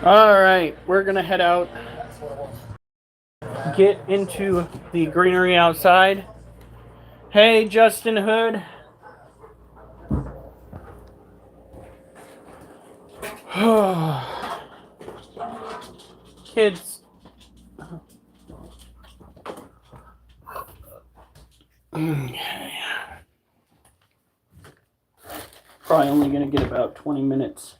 All right, we're gonna head out, get into the greenery outside. Hey, Justin Hood. Kids. Probably only gonna get about 20 minutes.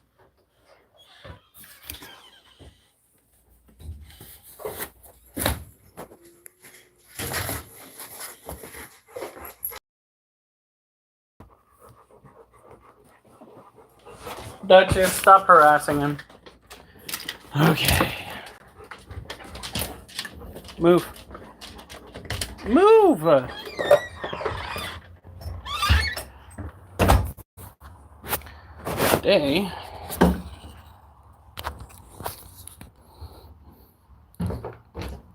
Duchess, stop harassing him. Okay. Move. Move! Today,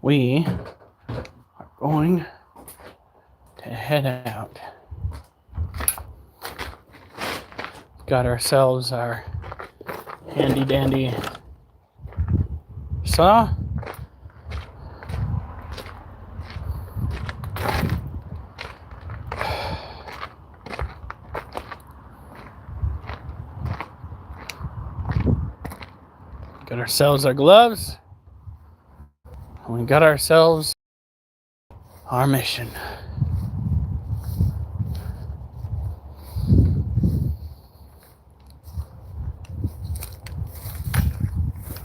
we are going to head out. Got ourselves our handy dandy saw. Got ourselves our gloves. And we got ourselves our mission.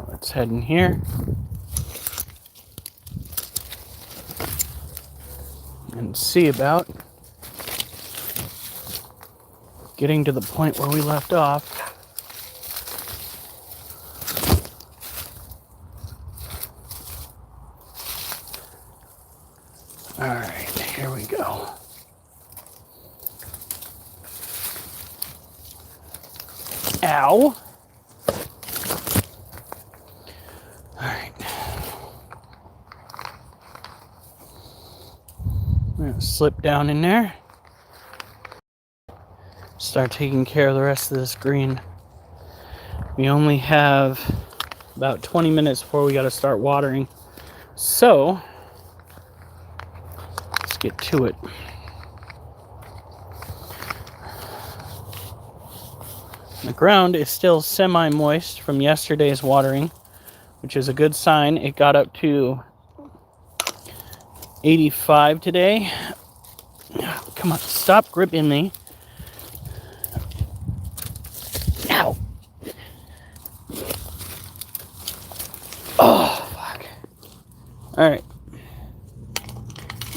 Let's head in here and see about getting to the point where we left off. All right, here we go. Ow. All right. I'm gonna slip down in there. Start taking care of the rest of this green. We only have about 20 minutes before we gotta start watering. So, let's get to it. The ground is still semi-moist from yesterday's watering, which is a good sign. It got up to 85 today. Come on, stop gripping me. Ow. Oh, fuck. All right.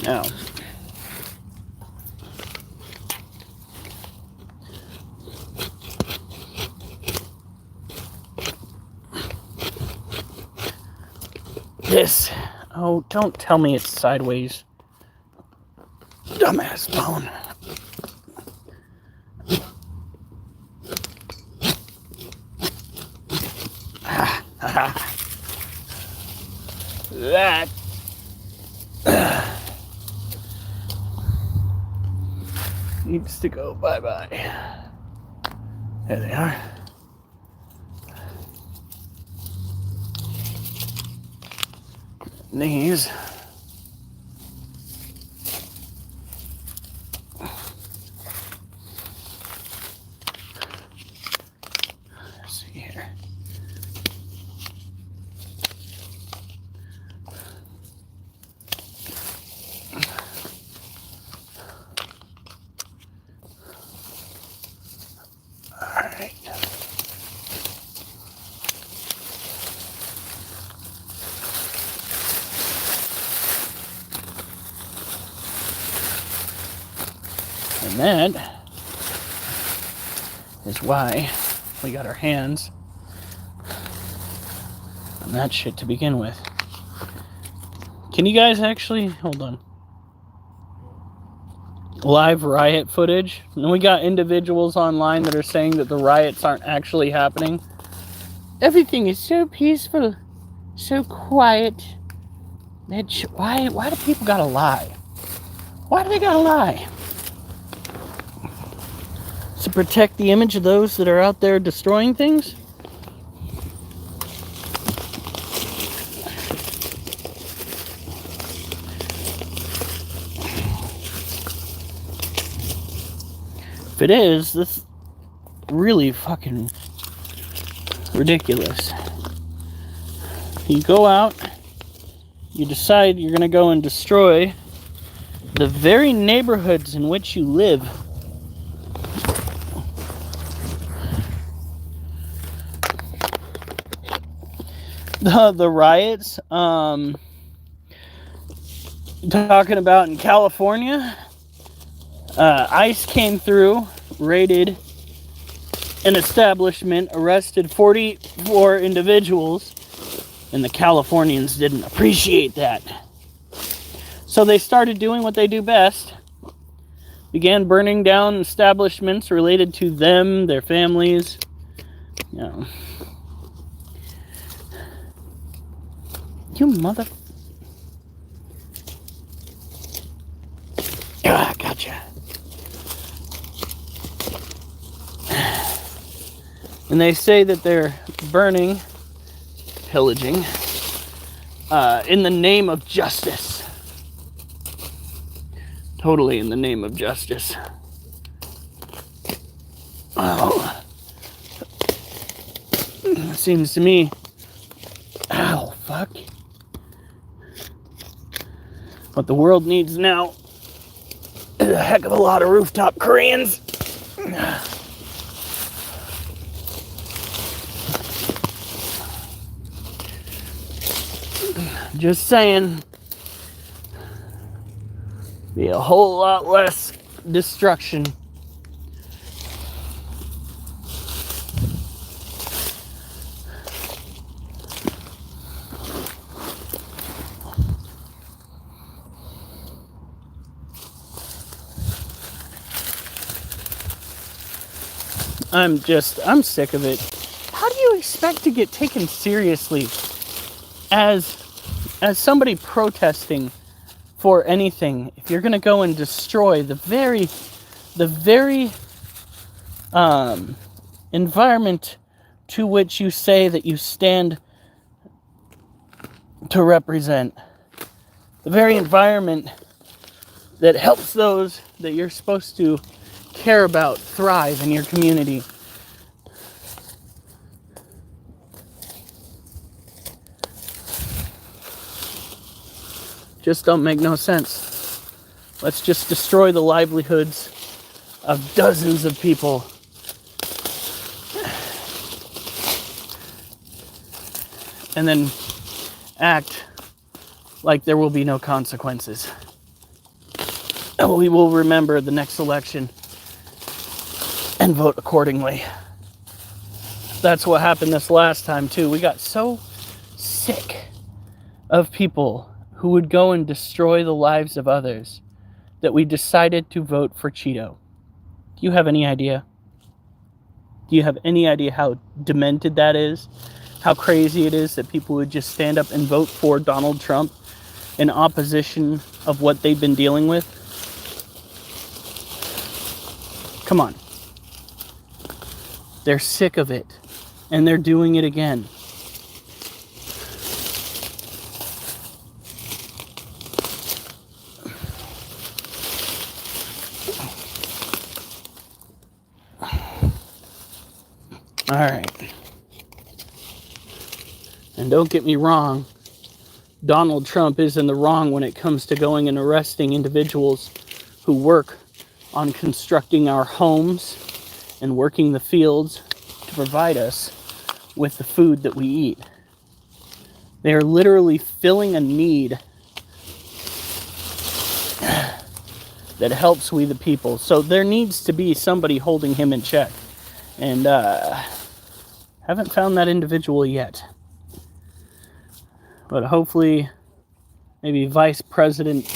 Now. This. Oh, don't tell me it's sideways. Dumbass bone. That needs to go bye-bye. There they are. These let's see here. All right. And that is why we got our hands on that shit to begin with. Can you guys actually... Hold on. Live riot footage. And we got individuals online that are saying that the riots aren't actually happening. Everything is so peaceful, so quiet. Why do people gotta lie? Why do they gotta lie? To protect the image of those that are out there destroying things? If it is, this is really fucking ridiculous. You go out, you decide you're gonna go and destroy the very neighborhoods in which you live. The riots, talking about in California, ICE came through, raided an establishment, arrested 44 individuals, and the Californians didn't appreciate that. So they started doing what they do best, began burning down establishments related to them, their families. You mother... Ah, gotcha. And they say that they're burning, pillaging, in the name of justice. Totally in the name of justice. Oh. It seems to me... Ow, fuck. What the world needs now is a heck of a lot of rooftop Koreans. Just saying. Be a whole lot less destruction. I'm sick of it. How do you expect to get taken seriously as somebody protesting for anything if you're going to go and destroy the very environment to which you say that you stand to represent, the very environment that helps those that you're supposed to care about thrive in your community? Just don't make no sense. Let's just destroy the livelihoods of dozens of people. And then act like there will be no consequences. And we will remember the next election and vote accordingly. That's what happened this last time too. We got so sick of people who would go and destroy the lives of others that we decided to vote for Cheeto. Do you have any idea? Do you have any idea how demented that is? How crazy it is that people would just stand up and vote for Donald Trump in opposition of what they've been dealing with? Come on. They're sick of it, and they're doing it again. All right. And don't get me wrong, Donald Trump is in the wrong when it comes to going and arresting individuals who work on constructing our homes and working the fields to provide us with the food that we eat. They are literally filling a need that helps we the people. So there needs to be somebody holding him in check. And haven't found that individual yet. But hopefully maybe Vice President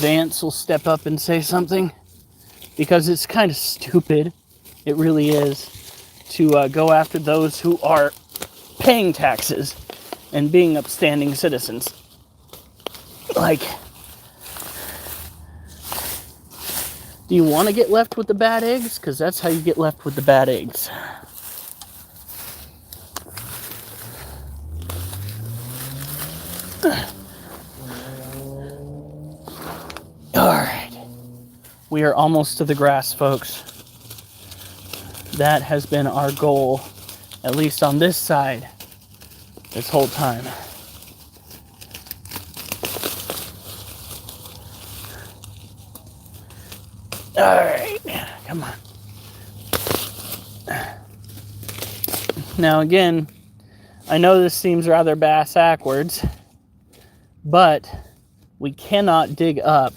Vance will step up and say something, because it's kind of stupid. It really is, to go after those who are paying taxes and being upstanding citizens. Like, do you want to get left with the bad eggs? Because that's how you get left with the bad eggs. Alright. We are almost to the grass, folks. That has been our goal, at least on this side, this whole time. Alright, come on. Now again, I know this seems rather bass-ackwards, but we cannot dig up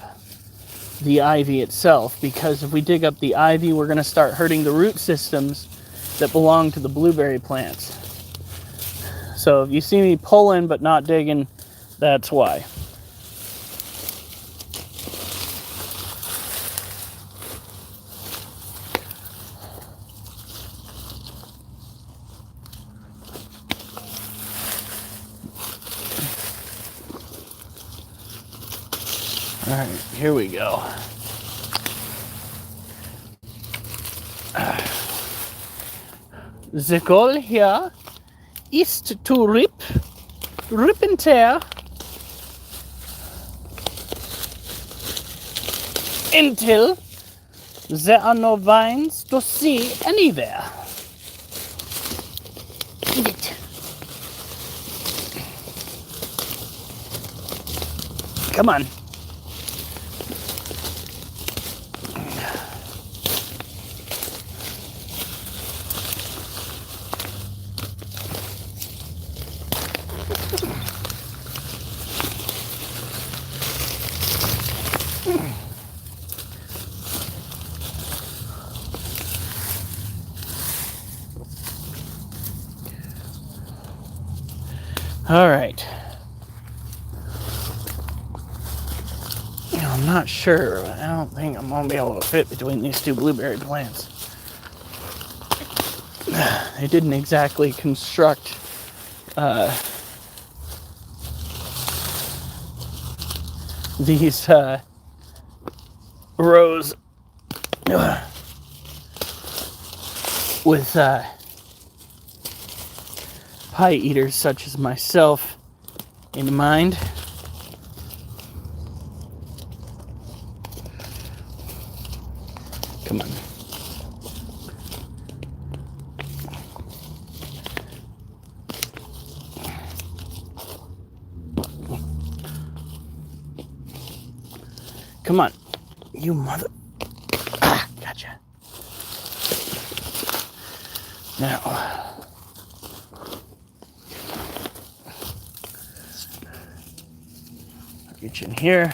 the ivy itself, because if we dig up the ivy, we're going to start hurting the root systems that belong to the blueberry plants. So if you see me pulling but not digging, that's why. All right, here we go. The goal here is to rip and tear until there are no vines to see anywhere. Eat it. Come on. All right. I'm not sure, but I don't think I'm going to be able to fit between these two blueberry plants. They didn't exactly construct these rows with pie eaters such as myself in mind. Come on. Come on. You mother... Ah, gotcha. Now... Get you in here.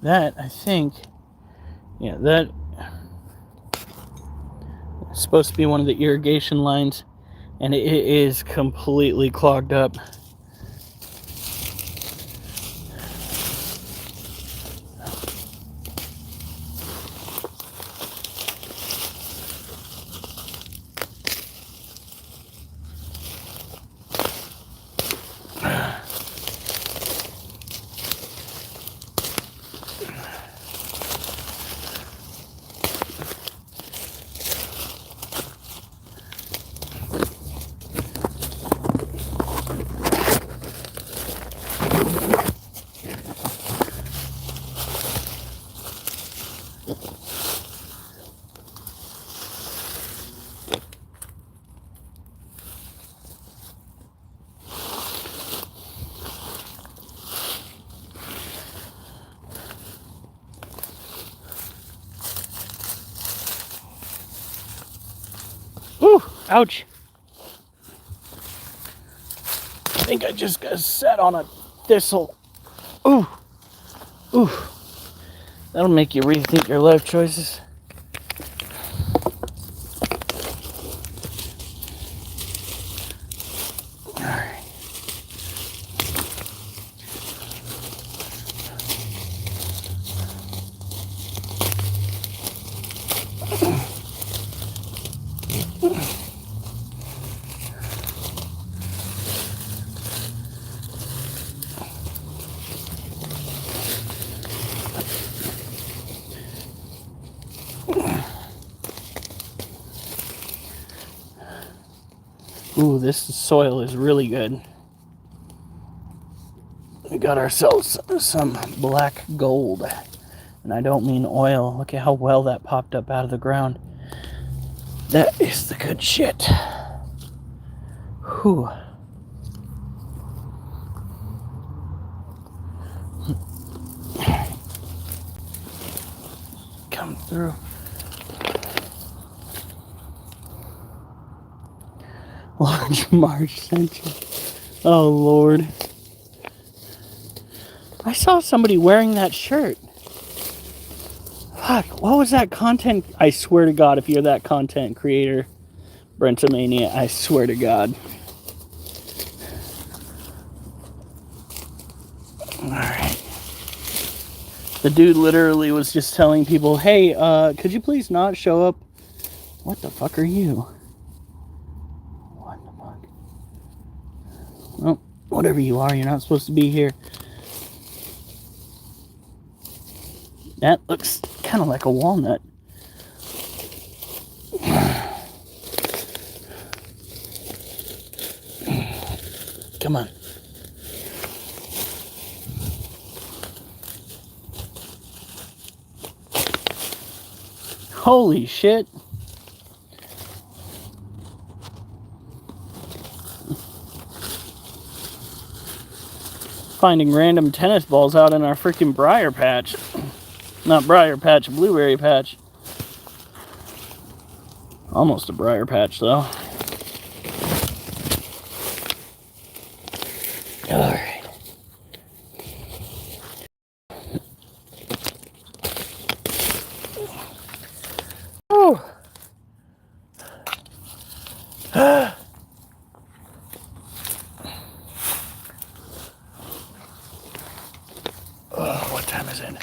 That, I think, yeah, that is supposed to be one of the irrigation lines, and it is completely clogged up. Whew, ouch. I think I just got set on a thistle. Ooh, ooh. That'll make you rethink your life choices. Ooh, this soil is really good. We got ourselves some black gold. And I don't mean oil. Look at how well that popped up out of the ground. That is the good shit. Whew. Come through. Large March Central. Oh, Lord. I saw somebody wearing that shirt. Fuck, what was that content? I swear to God, if you're that content creator, Brentomania, I swear to God. Alright. The dude literally was just telling people, hey, could you please not show up? What the fuck are you? What the fuck? Well, whatever you are, you're not supposed to be here. That looks kind of like a walnut. Come on. Holy shit. Finding random tennis balls out in our freaking briar patch. Not briar patch, blueberry patch. Almost a briar patch though. Alright. Oh. Oh, what time is it?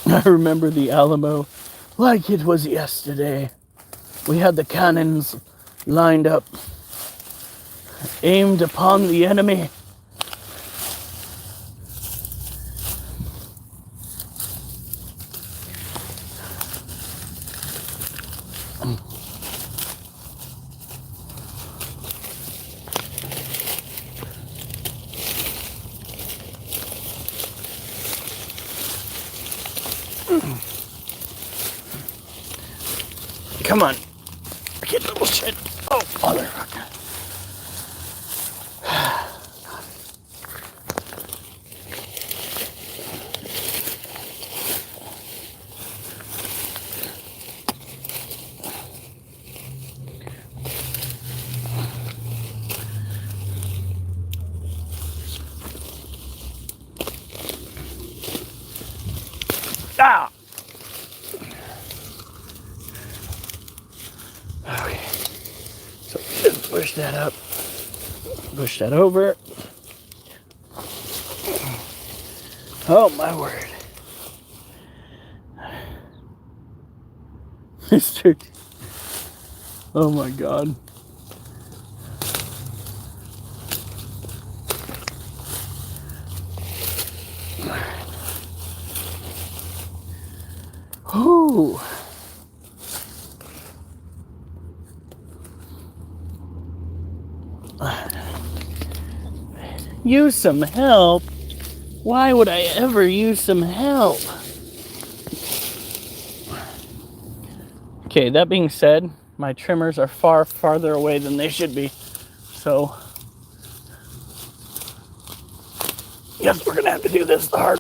I remember the Alamo like it was yesterday. We had the cannons lined up, aimed upon the enemy. Come on. Get little shit. Oh, motherfucker. Ah! Okay. So just push that up. Push that over. Oh my word. Mr. Oh my God. Ooh. Use some help? Why would I ever use some help? Okay, that being said, my trimmers are far farther away than they should be. So, yes, we're gonna have to do this the hard way.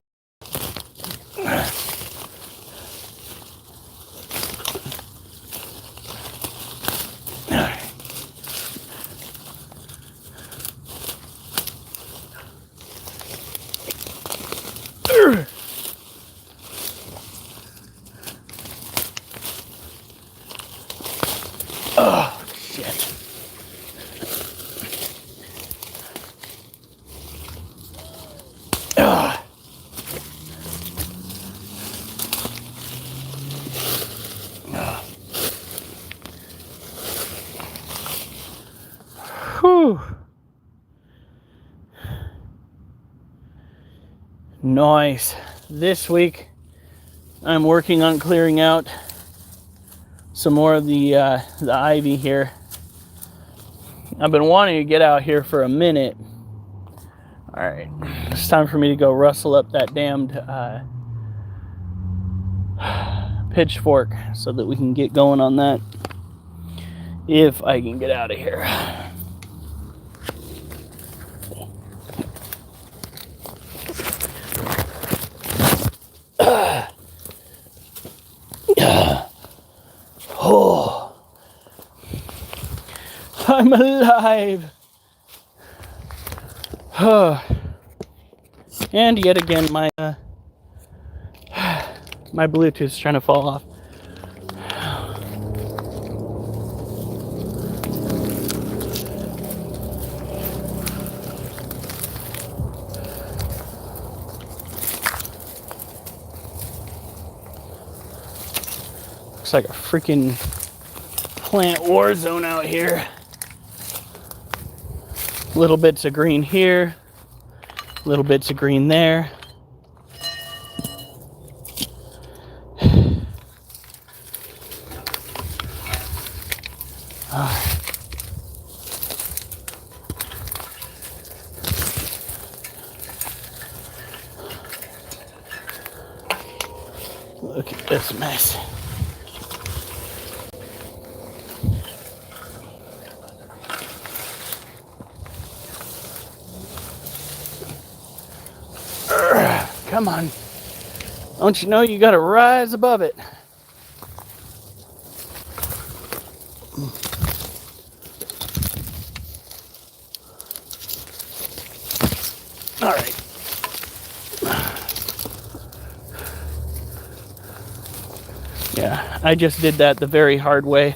Oh, shit. Whew. Nice. This week, I'm working on clearing out some more of the ivy here. I've been wanting to get out here for a minute. All right, it's time for me to go rustle up that damned pitchfork so that we can get going on that. If I can get out of here. Oh, I'm alive. And yet again, my Bluetooth's trying to fall off. Looks like a freaking plant war zone out here. Little bits of green here, little bits of green there. Look at this mess. Come on. Don't you know you gotta rise above it? All right. Yeah, I just did that the very hard way.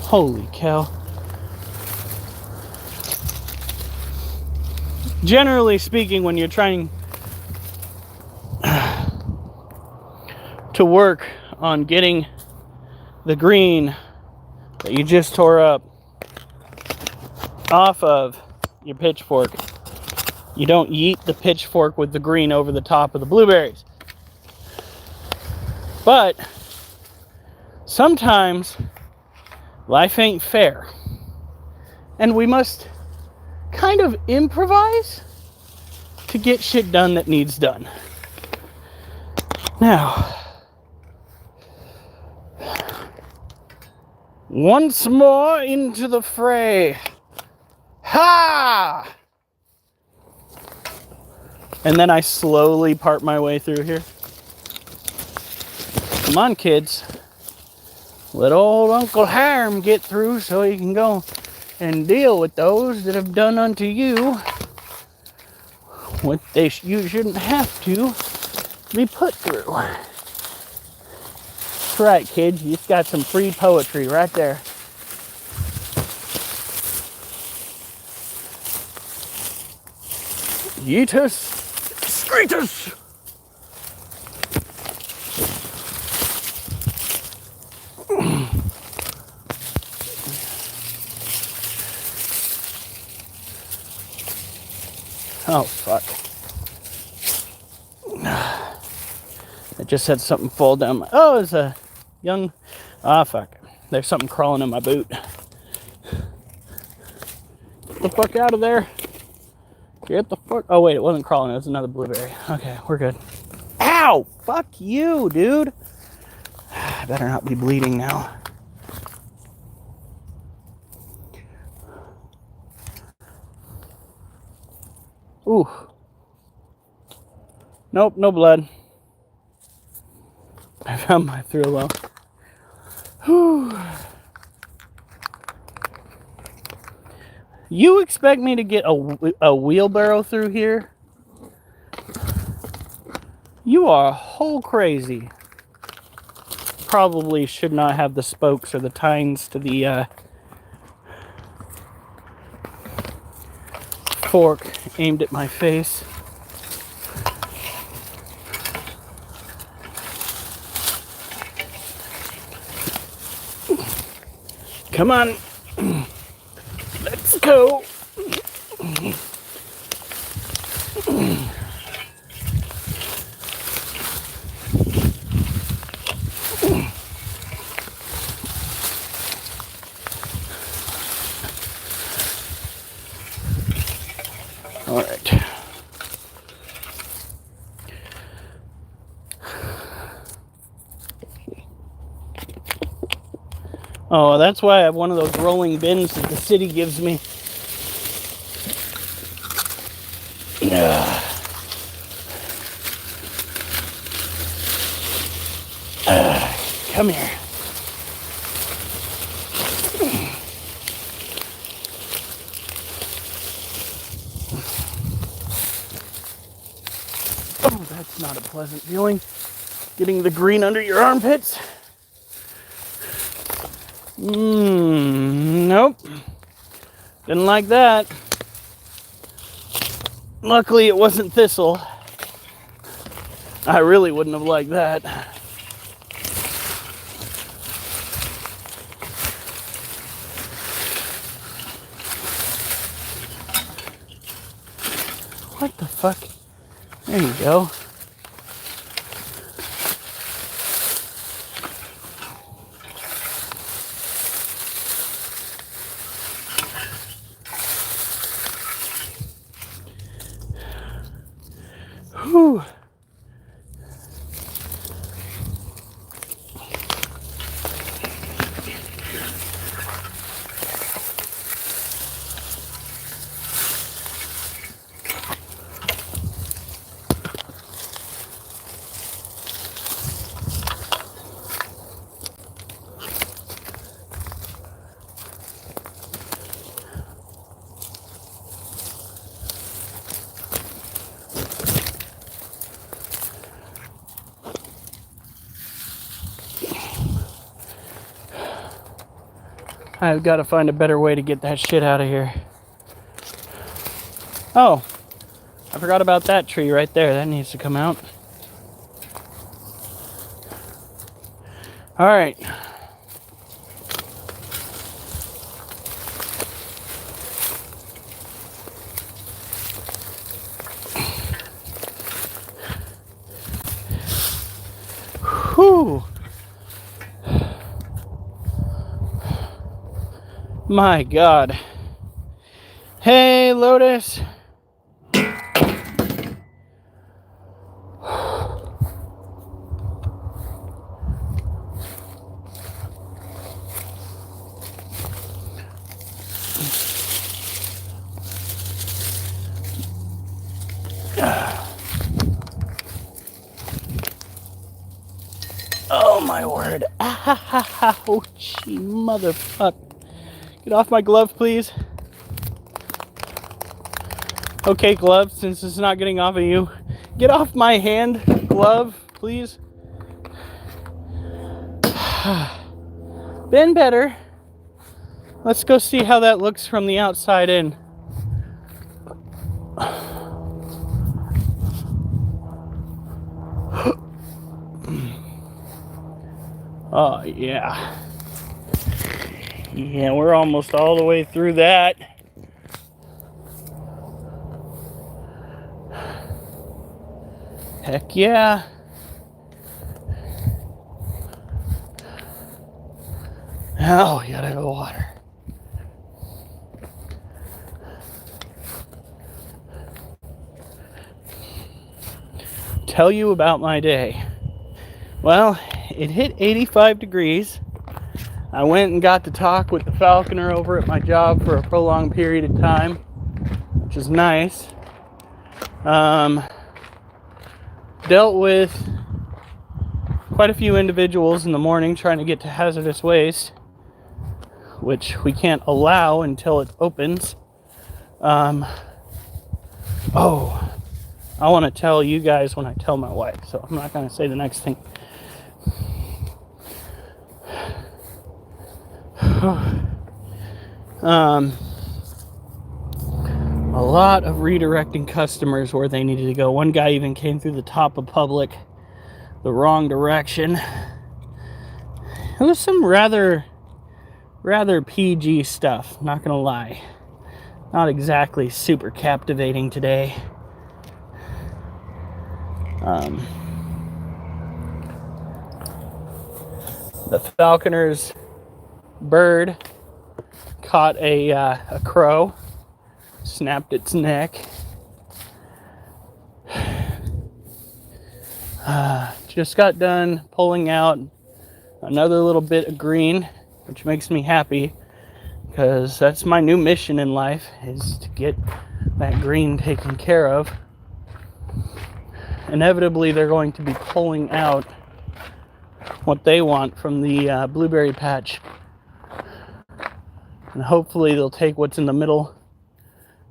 Holy cow. Generally speaking, when you're trying to work on getting the green that you just tore up off of your pitchfork, you don't yeet the pitchfork with the green over the top of the blueberries. But sometimes life ain't fair, and we must kind of improvise to get shit done that needs done. Now, once more into the fray. Ha! And then I slowly part my way through here. Come on, kids. Let old Uncle Hiram get through so he can go and deal with those that have done unto you what you shouldn't have to be put through. That's right, kids. You just got some free poetry right there. Yeetus, Screetus. Oh, fuck. I just had something fall down my... Oh, it's a young... Ah, fuck. There's something crawling in my boot. Get the fuck out of there. Get the fuck... Oh, wait, it wasn't crawling. It was another blueberry. Okay, we're good. Ow! Fuck you, dude. I better not be bleeding now. Ooh. Nope, no blood. I found my through well. Whew. You expect me to get a wheelbarrow through here? You are whole crazy. Probably should not have the spokes or the tines to the fork aimed at my face. Come on. Let's go. All right. Oh, that's why I have one of those rolling bins that the city gives me. Come here. Oh, that's not a pleasant feeling. Getting the green under your armpits. Nope. Didn't like that. Luckily, it wasn't thistle. I really wouldn't have liked that. What the fuck? There you go. Whew. I've got to find a better way to get that shit out of here. Oh, I forgot about that tree right there. That needs to come out. All right. Whew. My God. Hey, Lotus. Oh, my word. Ouchie, motherfucker. Get off my glove, please. Okay, glove, since it's not getting off of you. Get off my hand, glove, please. Been better. Let's go see how that looks from the outside in. Oh, yeah. Yeah, we're almost all the way through that. Heck yeah. Oh, you gotta have water. Tell you about my day. Well, it hit 85 degrees. I went and got to talk with the falconer over at my job for a prolonged period of time, which is nice. Dealt with quite a few individuals in the morning trying to get to hazardous waste, which we can't allow until it opens. Oh, I want to tell you guys when I tell my wife, so I'm not going to say the next thing. A lot of redirecting customers where they needed to go. One guy even came through the top of Public, the wrong direction. It was some rather rather PG stuff, not gonna lie. Not exactly super captivating today. The falconer's bird caught a crow, snapped its neck. Just got done pulling out another little bit of green, which makes me happy because that's my new mission in life, is to get that green taken care of. Inevitably, they're going to be pulling out what they want from the blueberry patch, and hopefully they'll take what's in the middle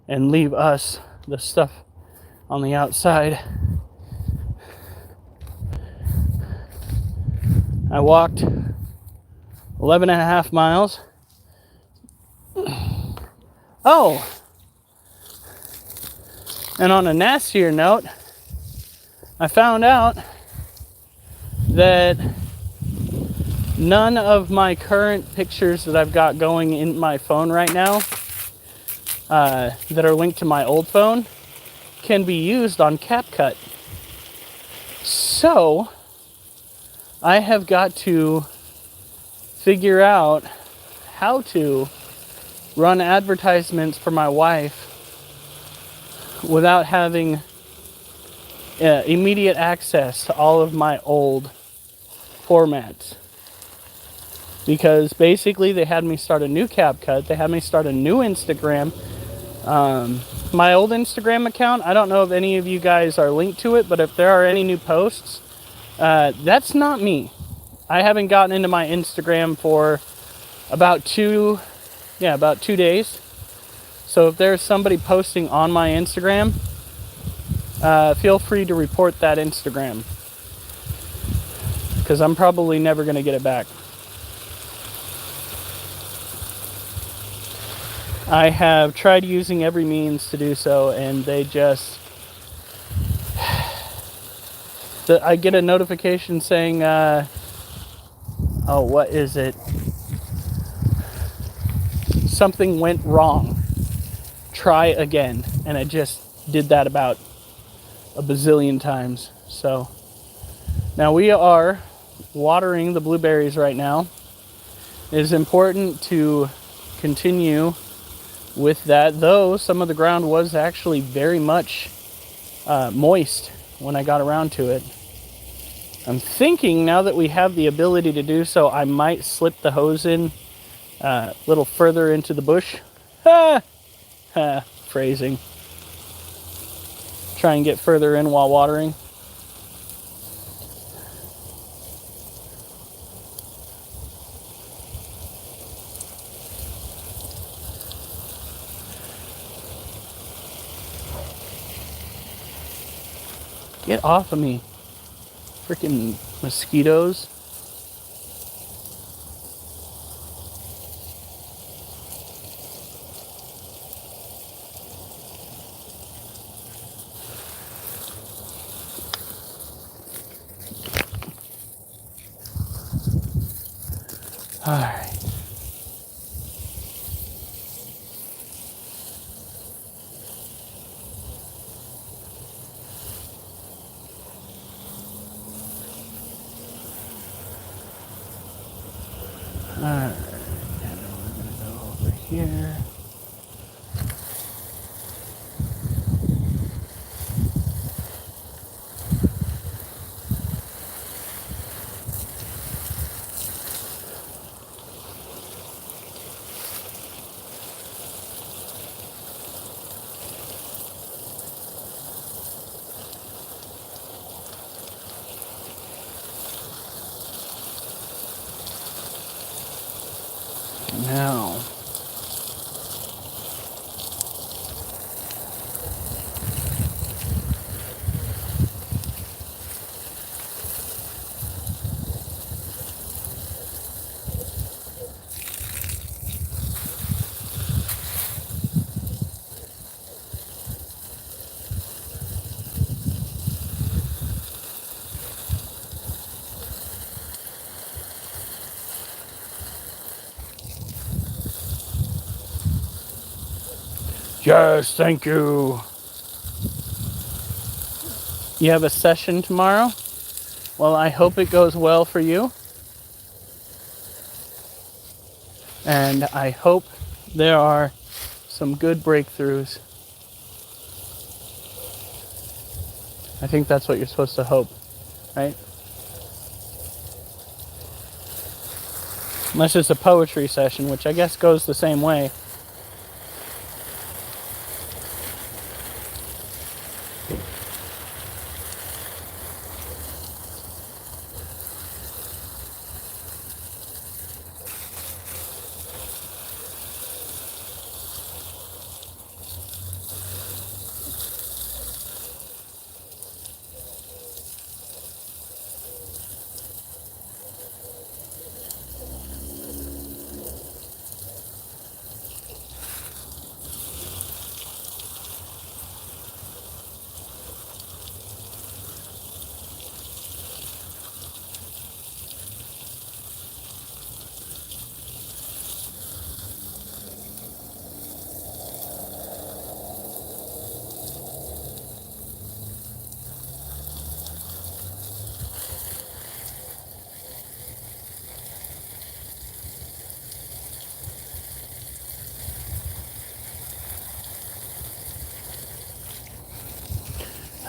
and leave us the stuff on the outside. I walked 11 and a half miles. Oh, and on a nastier note, I found out that none of my current pictures that I've got going in my phone right now that are linked to my old phone can be used on CapCut. So I have got to figure out how to run advertisements for my wife without having immediate access to all of my old formats. Because basically they had me start a new CapCut, they had me start a new Instagram. My old Instagram account, I don't know if any of you guys are linked to it, but if there are any new posts, that's not me. I haven't gotten into my Instagram for about 2 days. So if there's somebody posting on my Instagram, feel free to report that Instagram, because I'm probably never going to get it back. I have tried using every means to do so, and they just... I get a notification saying, what is it? Something went wrong. Try again. And I just did that about a bazillion times. So now we are watering the blueberries right now. It is important to continue with that, though some of the ground was actually very much moist when I got around to it. I'm thinking now that we have the ability to do so, I might slip the hose in a little further into the bush. Phrasing. Try and get further in while watering. Get off of me. Freaking mosquitoes. All right. Alright, and then we're going to go over here. Now, Yes, thank you. You have a session tomorrow? Well, I hope it goes well for you. And I hope there are some good breakthroughs. I think that's what you're supposed to hope, right? Unless it's a poetry session, which I guess goes the same way.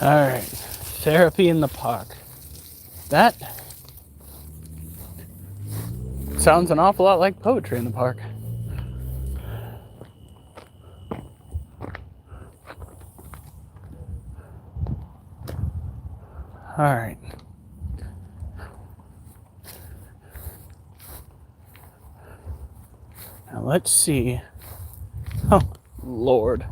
All right, therapy in the park. That sounds an awful lot like poetry in the park. All right. Now let's see. Oh, Lord.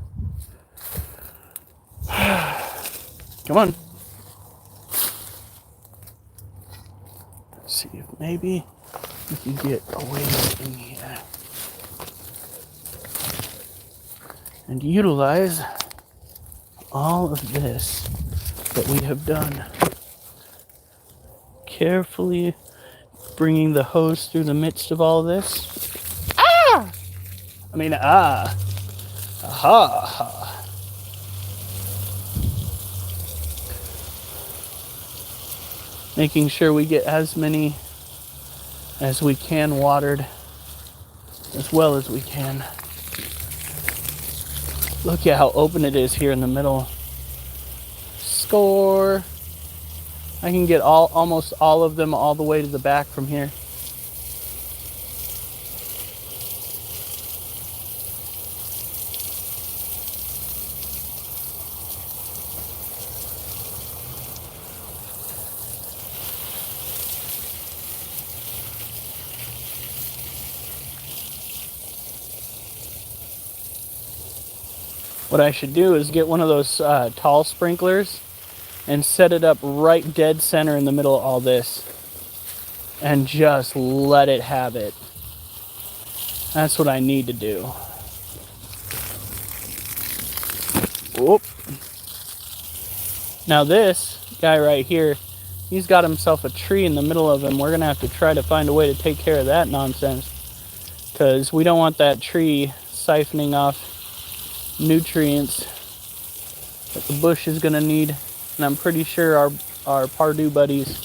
Come on. Let's see if maybe we can get away in here and utilize all of this that we have done. Carefully bringing the hose through the midst of all this. Ah! I mean, ah. Aha. Making sure we get as many as we can watered as well as we can. Look at how open it is here in the middle. Score. I can get almost all of them all the way to the back from here. What I should do is get one of those tall sprinklers and set it up right dead center in the middle of all this and just let it have it. That's what I need to do. Whoop. Now this guy right here, he's got himself a tree in the middle of him. We're gonna have to try to find a way to take care of that nonsense, because we don't want that tree siphoning off nutrients that the bush is gonna need. And I'm pretty sure our Pardue buddies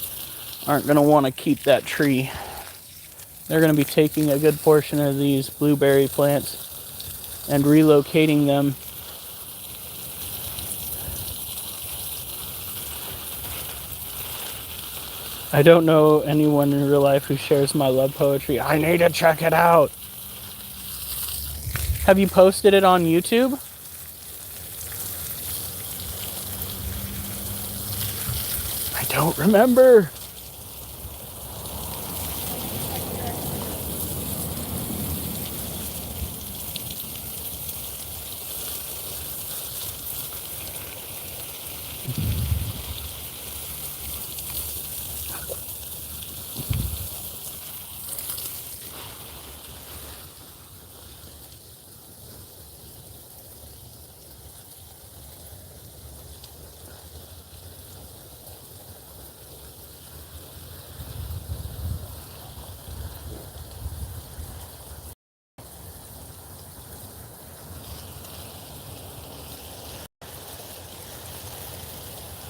aren't gonna want to keep that tree. They're gonna be taking a good portion of these blueberry plants and relocating them. I don't know anyone in real life who shares my love poetry. I need to check it out. Have you posted it on YouTube? I don't remember.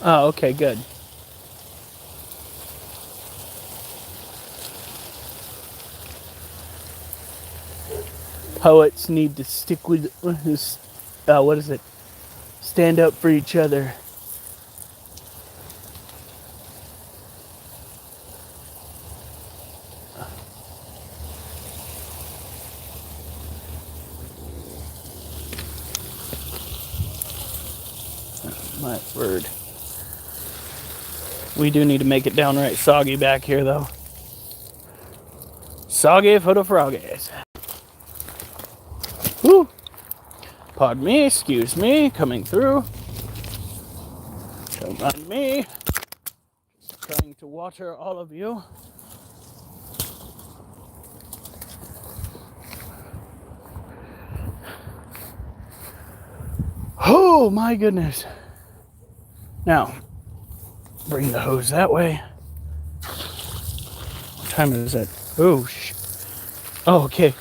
Oh, okay, good. Poets need to stick with what is it? Stand up for each other. My word. We do need to make it downright soggy back here, though. Soggy for the froggies. Whew. Pardon me, excuse me, coming through. Don't mind me. Just trying to water all of you. Oh my goodness. Now, bring the hose that way. What time is it? Oh, okay.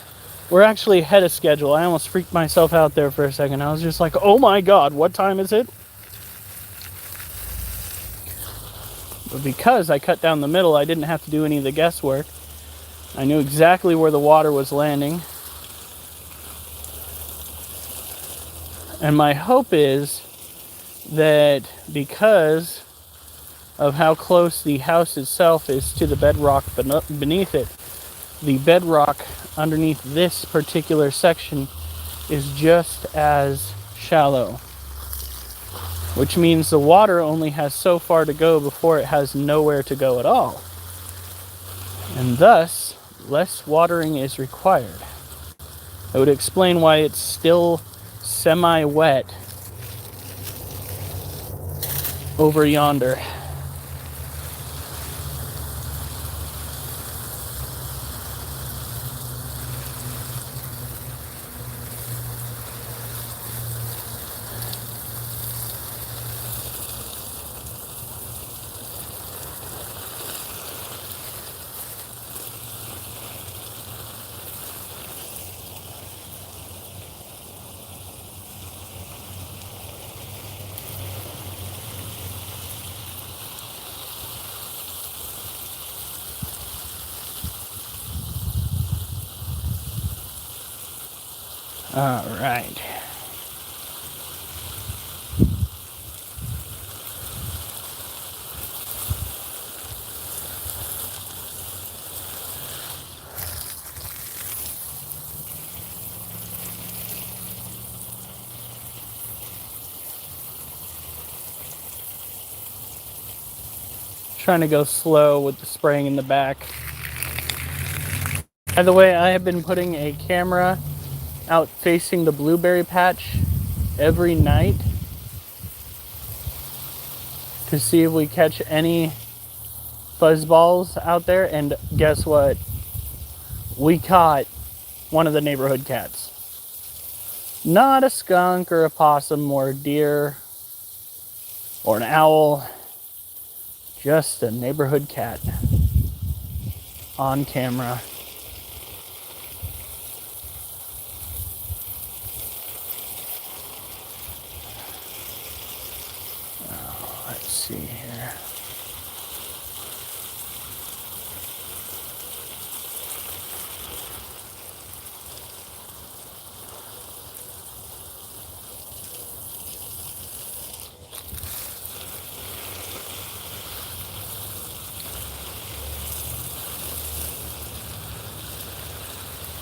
We're actually ahead of schedule. I almost freaked myself out there for a second. I was just like, oh my God, what time is it? But because I cut down the middle, I didn't have to do any of the guesswork. I knew exactly where the water was landing. And my hope is that because of how close the house itself is to the bedrock beneath it, the bedrock underneath this particular section is just as shallow, which means the water only has so far to go before it has nowhere to go at all, and thus less watering is required. That would explain why it's still semi-wet over yonder. All right. Trying to go slow with the spraying in the back. By the way, I have been putting a camera out facing the blueberry patch every night to see if we catch any fuzzballs out there, and guess what? We caught one of the neighborhood cats. Not a skunk or a possum or a deer or an owl, just a neighborhood cat on camera. Let's see here.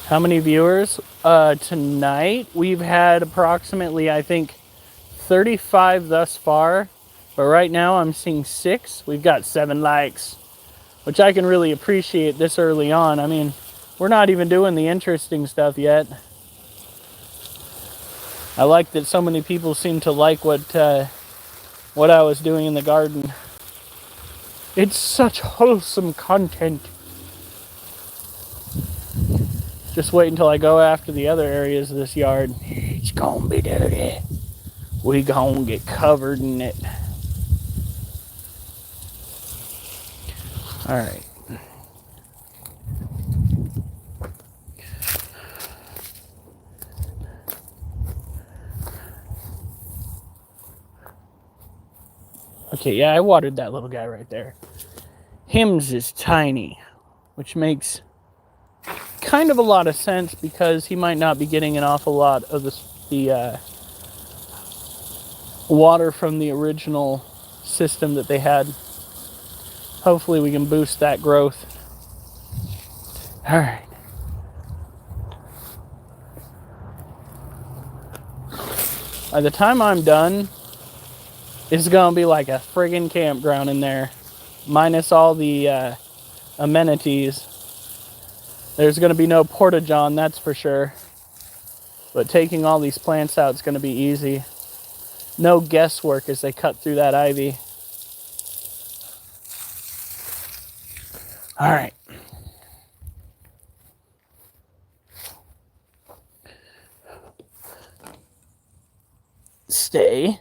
How many viewers? Tonight we've had approximately, I think, 35 thus far. But right now I'm seeing 6. We've got 7 likes, which I can really appreciate this early on. I mean, we're not even doing the interesting stuff yet. I like that so many people seem to like what I was doing in the garden. It's such wholesome content. Just wait until I go after the other areas of this yard. It's gonna be dirty. We gonna get covered in it. All right. Okay, yeah, I watered that little guy right there. Him's is tiny, which makes kind of a lot of sense because he might not be getting an awful lot of the water from the original system that they had. Hopefully we can boost that growth. All right. By the time I'm done, it's gonna be like a friggin' campground in there, minus all the amenities. There's gonna be no porta-john, that's for sure. But taking all these plants out is gonna be easy. No guesswork as they cut through that ivy. All right. Stay.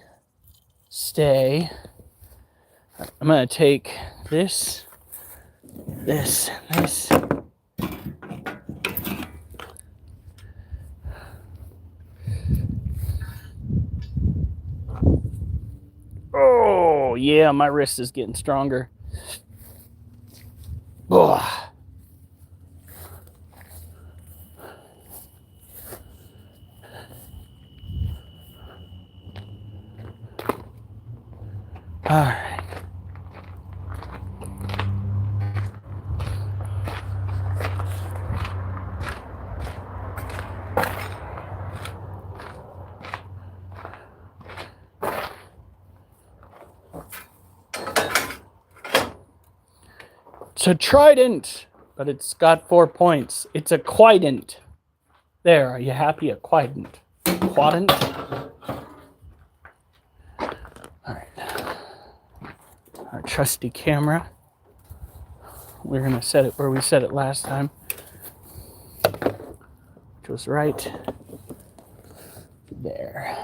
I'm gonna take this. Oh, yeah, my wrist is getting stronger. Oh. All right. It's a trident, but it's got 4 points. It's a quident. There, are you happy? A quident. Quadrant? All right. Our trusty camera. We're going to set it where we set it last time, which was right there.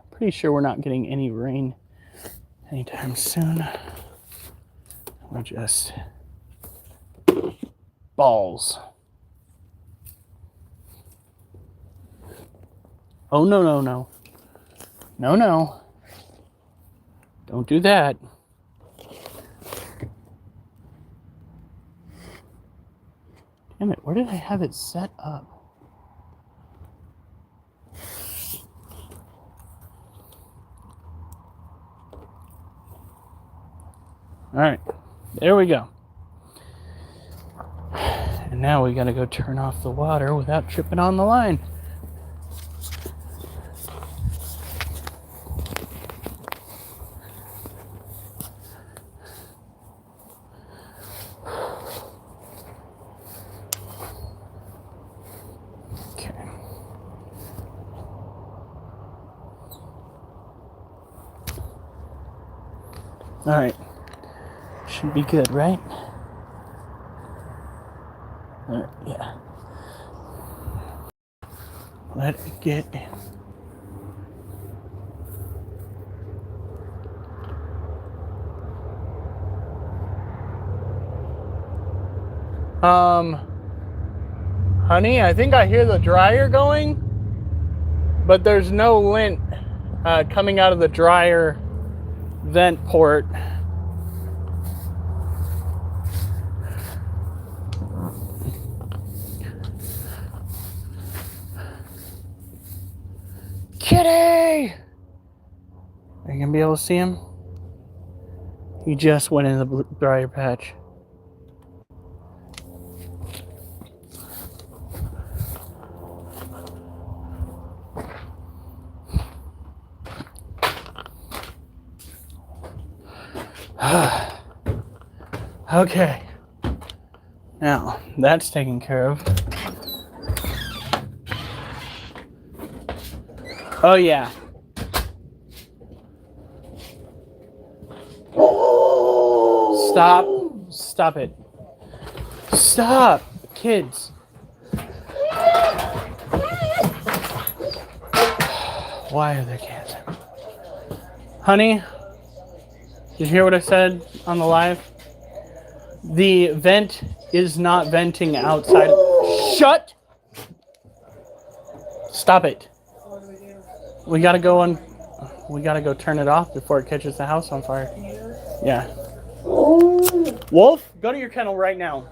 Pretty sure we're not getting any rain anytime soon. We're just balls. Oh, no. No. Don't do that. Damn it, where did I have it set up? All right, there we go. And now we gotta go turn off the water without tripping on the line. Okay. All right, should be good, right? Yeah. Let it get in. Honey, I think I hear the dryer going, but there's no lint coming out of the dryer vent port. Kitty! Are you gonna be able to see him? He just went in the dryer patch. Okay. Now, that's taken care of. Oh, yeah. Stop it. Stop, kids. Why are there cats? Honey, did you hear what I said on the live? The vent is not venting outside. Shut! Stop it. We gotta go turn it off before it catches the house on fire. Yeah. Wolf, go to your kennel right now.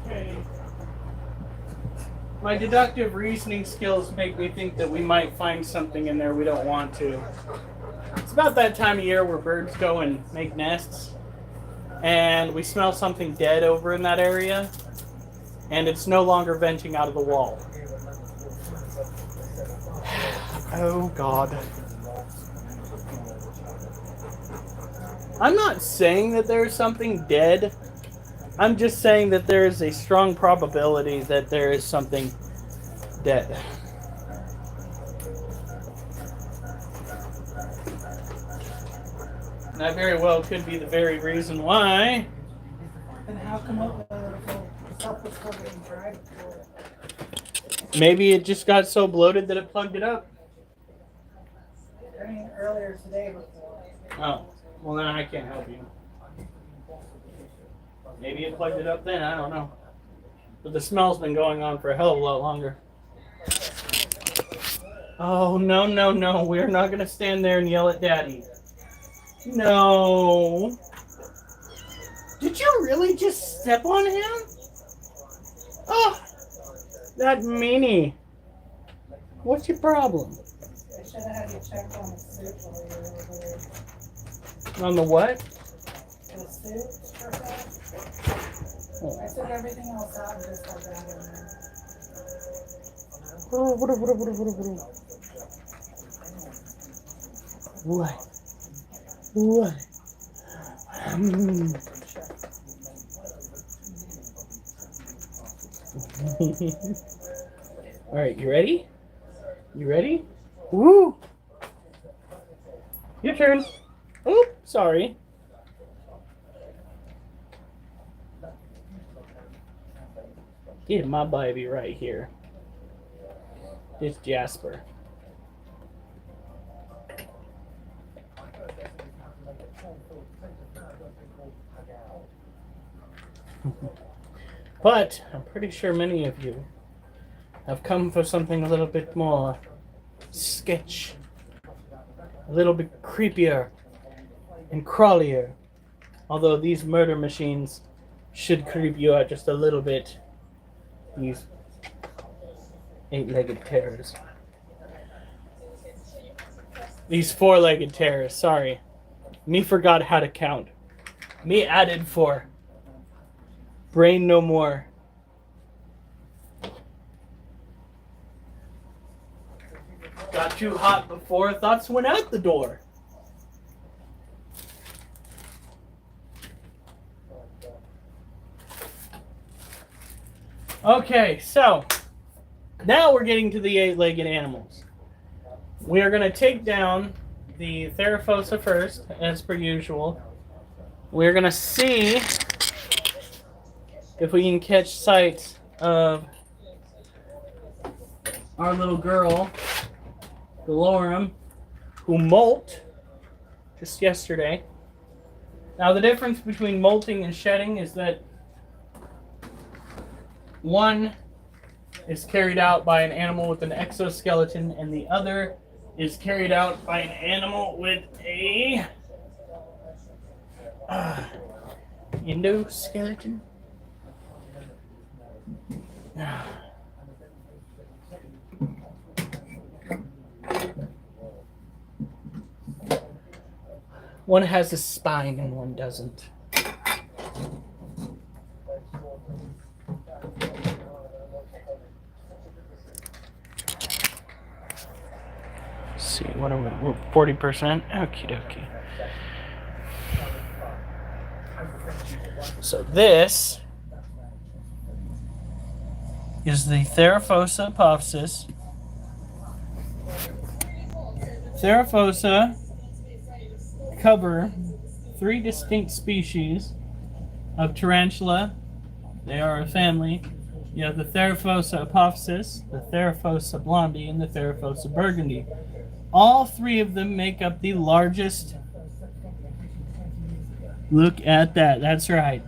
Okay. My deductive reasoning skills make me think that we might find something in there we don't want to. It's about that time of year where birds go and make nests, and we smell something dead over in that area, and it's no longer venting out of the wall. Oh, God. I'm not saying that there's something dead. I'm just saying that there is a strong probability that there is something dead. And that very well could be the very reason why. And how come the stuff was covered in dried? Maybe it just got so bloated that it plugged it up. I mean, earlier today before. Oh, well then I can't help you. Maybe it plugged it up then, I don't know. But the smell's been going on for a hell of a lot longer. Oh, no, no, no. We're not going to stand there and yell at Daddy. No. Did you really just step on him? Oh, that meanie. What's your problem? I should have had you check on the suit while you were over there. On the what? The suit for that. Oh. I took everything else out and just got that in there. Oh, what? What? All right, you ready? You ready? Woo! Your turn. Oop, sorry. Get my baby right here. It's Jasper. But I'm pretty sure many of you have come for something a little bit more sketch, a little bit creepier and crawlier. Although these murder machines should creep you out just a little bit. These 8-legged terrors. These 4-legged terrors, sorry. Me forgot how to count. Me added 4. Brain no more. Got too hot before, thoughts went out the door. Okay, so now we're getting to the 8-legged animals. We are going to take down the Theraphosa first, as per usual. We're going to see if we can catch sight of our little girl, Galorum, who molt just yesterday. Now the difference between molting and shedding is that one is carried out by an animal with an exoskeleton, and the other is carried out by an animal with a endoskeleton. One has a spine and one doesn't. Let's see, what are we? We're 40%. Okie dokie. So this is the Theraphosa apophysis. Theraphosa cover 3 distinct species of tarantula. They are a family. You have the Theraphosa apophysis, the Theraphosa blondie, and the Theraphosa burgundy. All 3 of them make up the largest. Look at that. That's right.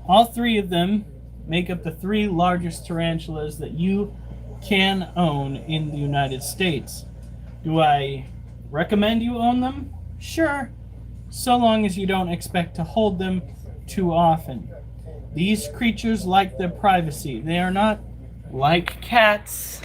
All 3 of them make up the 3 largest tarantulas that you can own in the United States. Do I recommend you own them? Sure, so long as you don't expect to hold them too often. These creatures like their privacy. They are not like cats.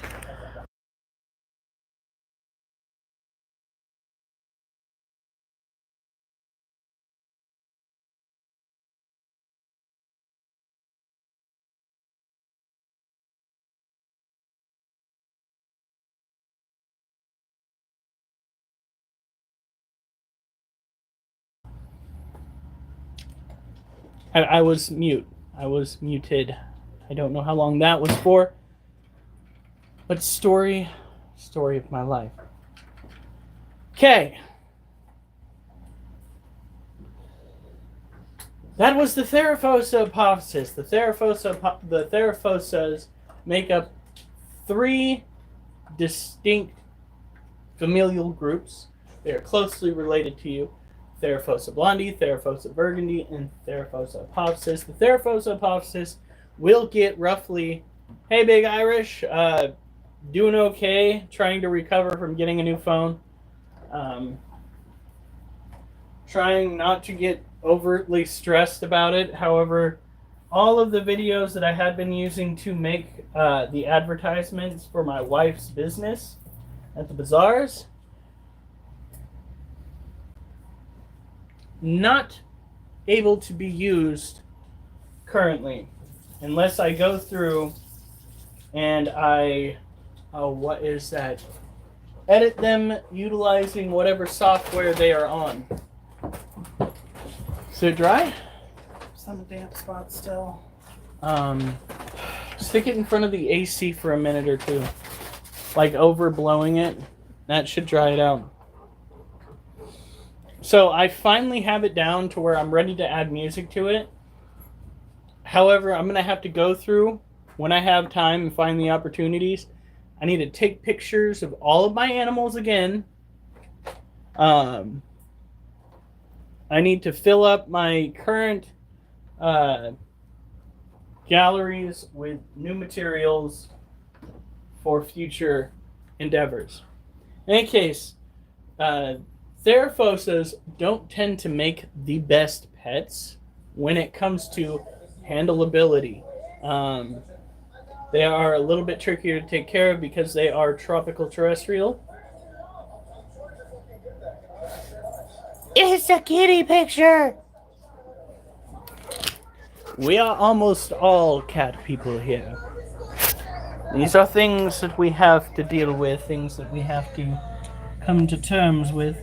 I was mute. I was muted. I don't know how long that was for. But story of my life. Okay. That was the Theraphosa apophysis. The Theraphosas make up 3 distinct familial groups. They are closely related to you. Theraphosa blondie, Theraphosa burgundy, and Theraphosa apophysis. The Theraphosa apophysis will get roughly, hey Big Irish, doing okay, trying to recover from getting a new phone. Trying not to get overtly stressed about it. However, all of the videos that I had been using to make the advertisements for my wife's business at the bazaars, not able to be used currently unless I go through and what is that? Edit them utilizing whatever software they are on. Is it dry? Some damp spots still. Stick it in front of the AC for a minute or two. Like overblowing it. That should dry it out. So I finally have it down to where I'm ready to add music to it. However, I'm going to have to go through, when I have time and find the opportunities, I need to take pictures of all of my animals again. I need to fill up my current galleries with new materials for future endeavors. In any case, Theraphosas don't tend to make the best pets when it comes to handleability. They are a little bit trickier to take care of because they are tropical terrestrial. It's a kitty picture! We are almost all cat people here. These are things that we have to deal with, things that we have to come to terms with.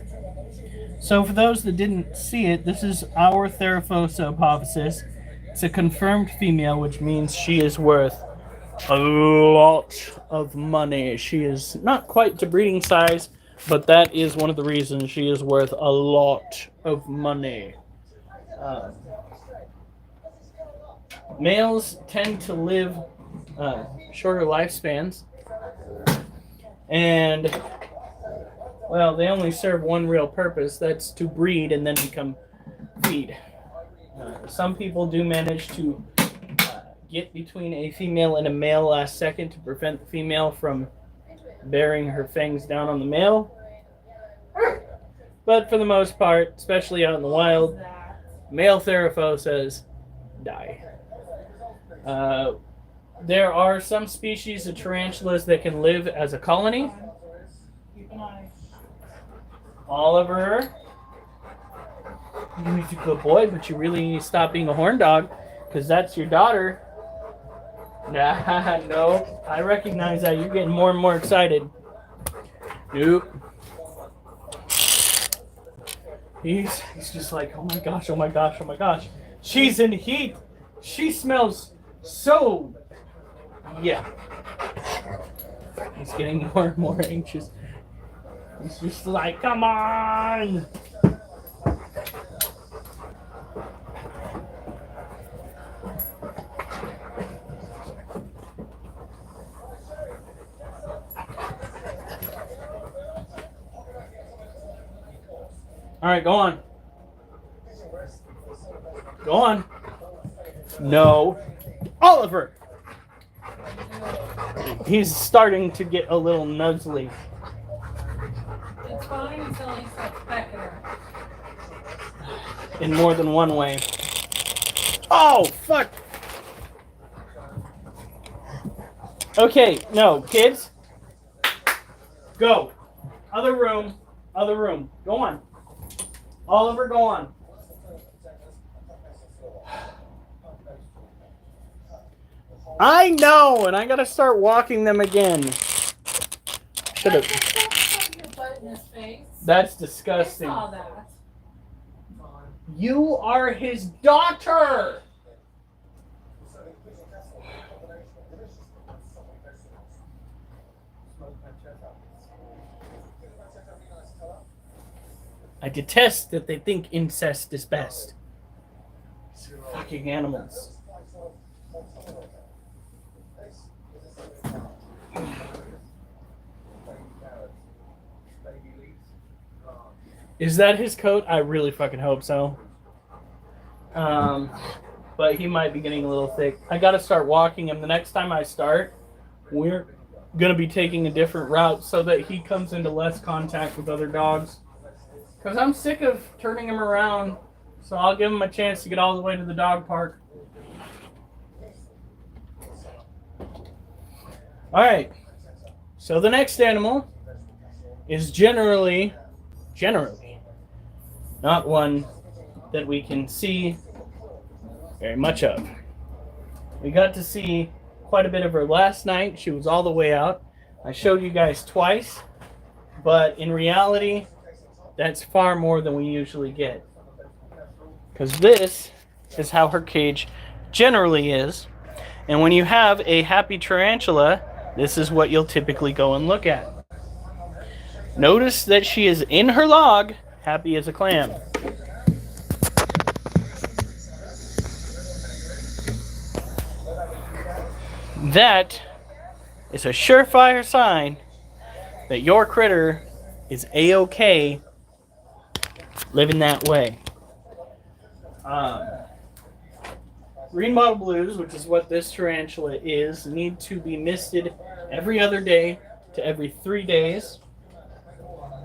So for those that didn't see it, this is our Theraphosa apophysis. It's a confirmed female, which means she is worth a lot of money. She is not quite to breeding size, but that is one of the reasons she is worth a lot of money. Males tend to live shorter lifespans, and well, they only serve one real purpose. That's to breed and then become feed. Some people do manage to get between a female and a male last second to prevent the female from bearing her fangs down on the male. But for the most part, especially out in the wild, male Theraphosas die. There are some species of tarantulas that can live as a colony. Keep an eye. Oliver, you're a good boy, but you really need to stop being a horn dog, because that's your daughter. Nah, no, I recognize that. You're getting more and more excited. Nope. He's just like, oh my gosh, oh my gosh, oh my gosh. She's in heat. She smells so Yeah. He's getting more and more anxious. He's just like, come on! All right, go on. Go on. No. Oliver! He's starting to get a little nuzzly. It's fine until he starts pecking her. In more than one way. Oh, fuck! Okay, no, kids. Go. Other room. Other room. Go on. Oliver, go on. I know, and I gotta start walking them again. Should have. That's disgusting. I saw that. You are his daughter. I detest that they think incest is best. These fucking animals. Is that his coat? I really fucking hope so. But he might be getting a little thick. I gotta start walking him. The next time I start, we're gonna be taking a different route so that he comes into less contact with other dogs. Because I'm sick of turning him around. So I'll give him a chance to get all the way to the dog park. Alright. So the next animal is generally not one that we can see very much of. We got to see quite a bit of her last night. She was all the way out. I showed you guys twice, but in reality, that's far more than we usually get. Because this is how her cage generally is. And when you have a happy tarantula, this is what you'll typically go and look at. Notice that she is in her log, happy as a clam. That is a surefire sign that your critter is A-OK living that way. Green bottle blues, which is what this tarantula is, need to be misted every other day to every 3 days.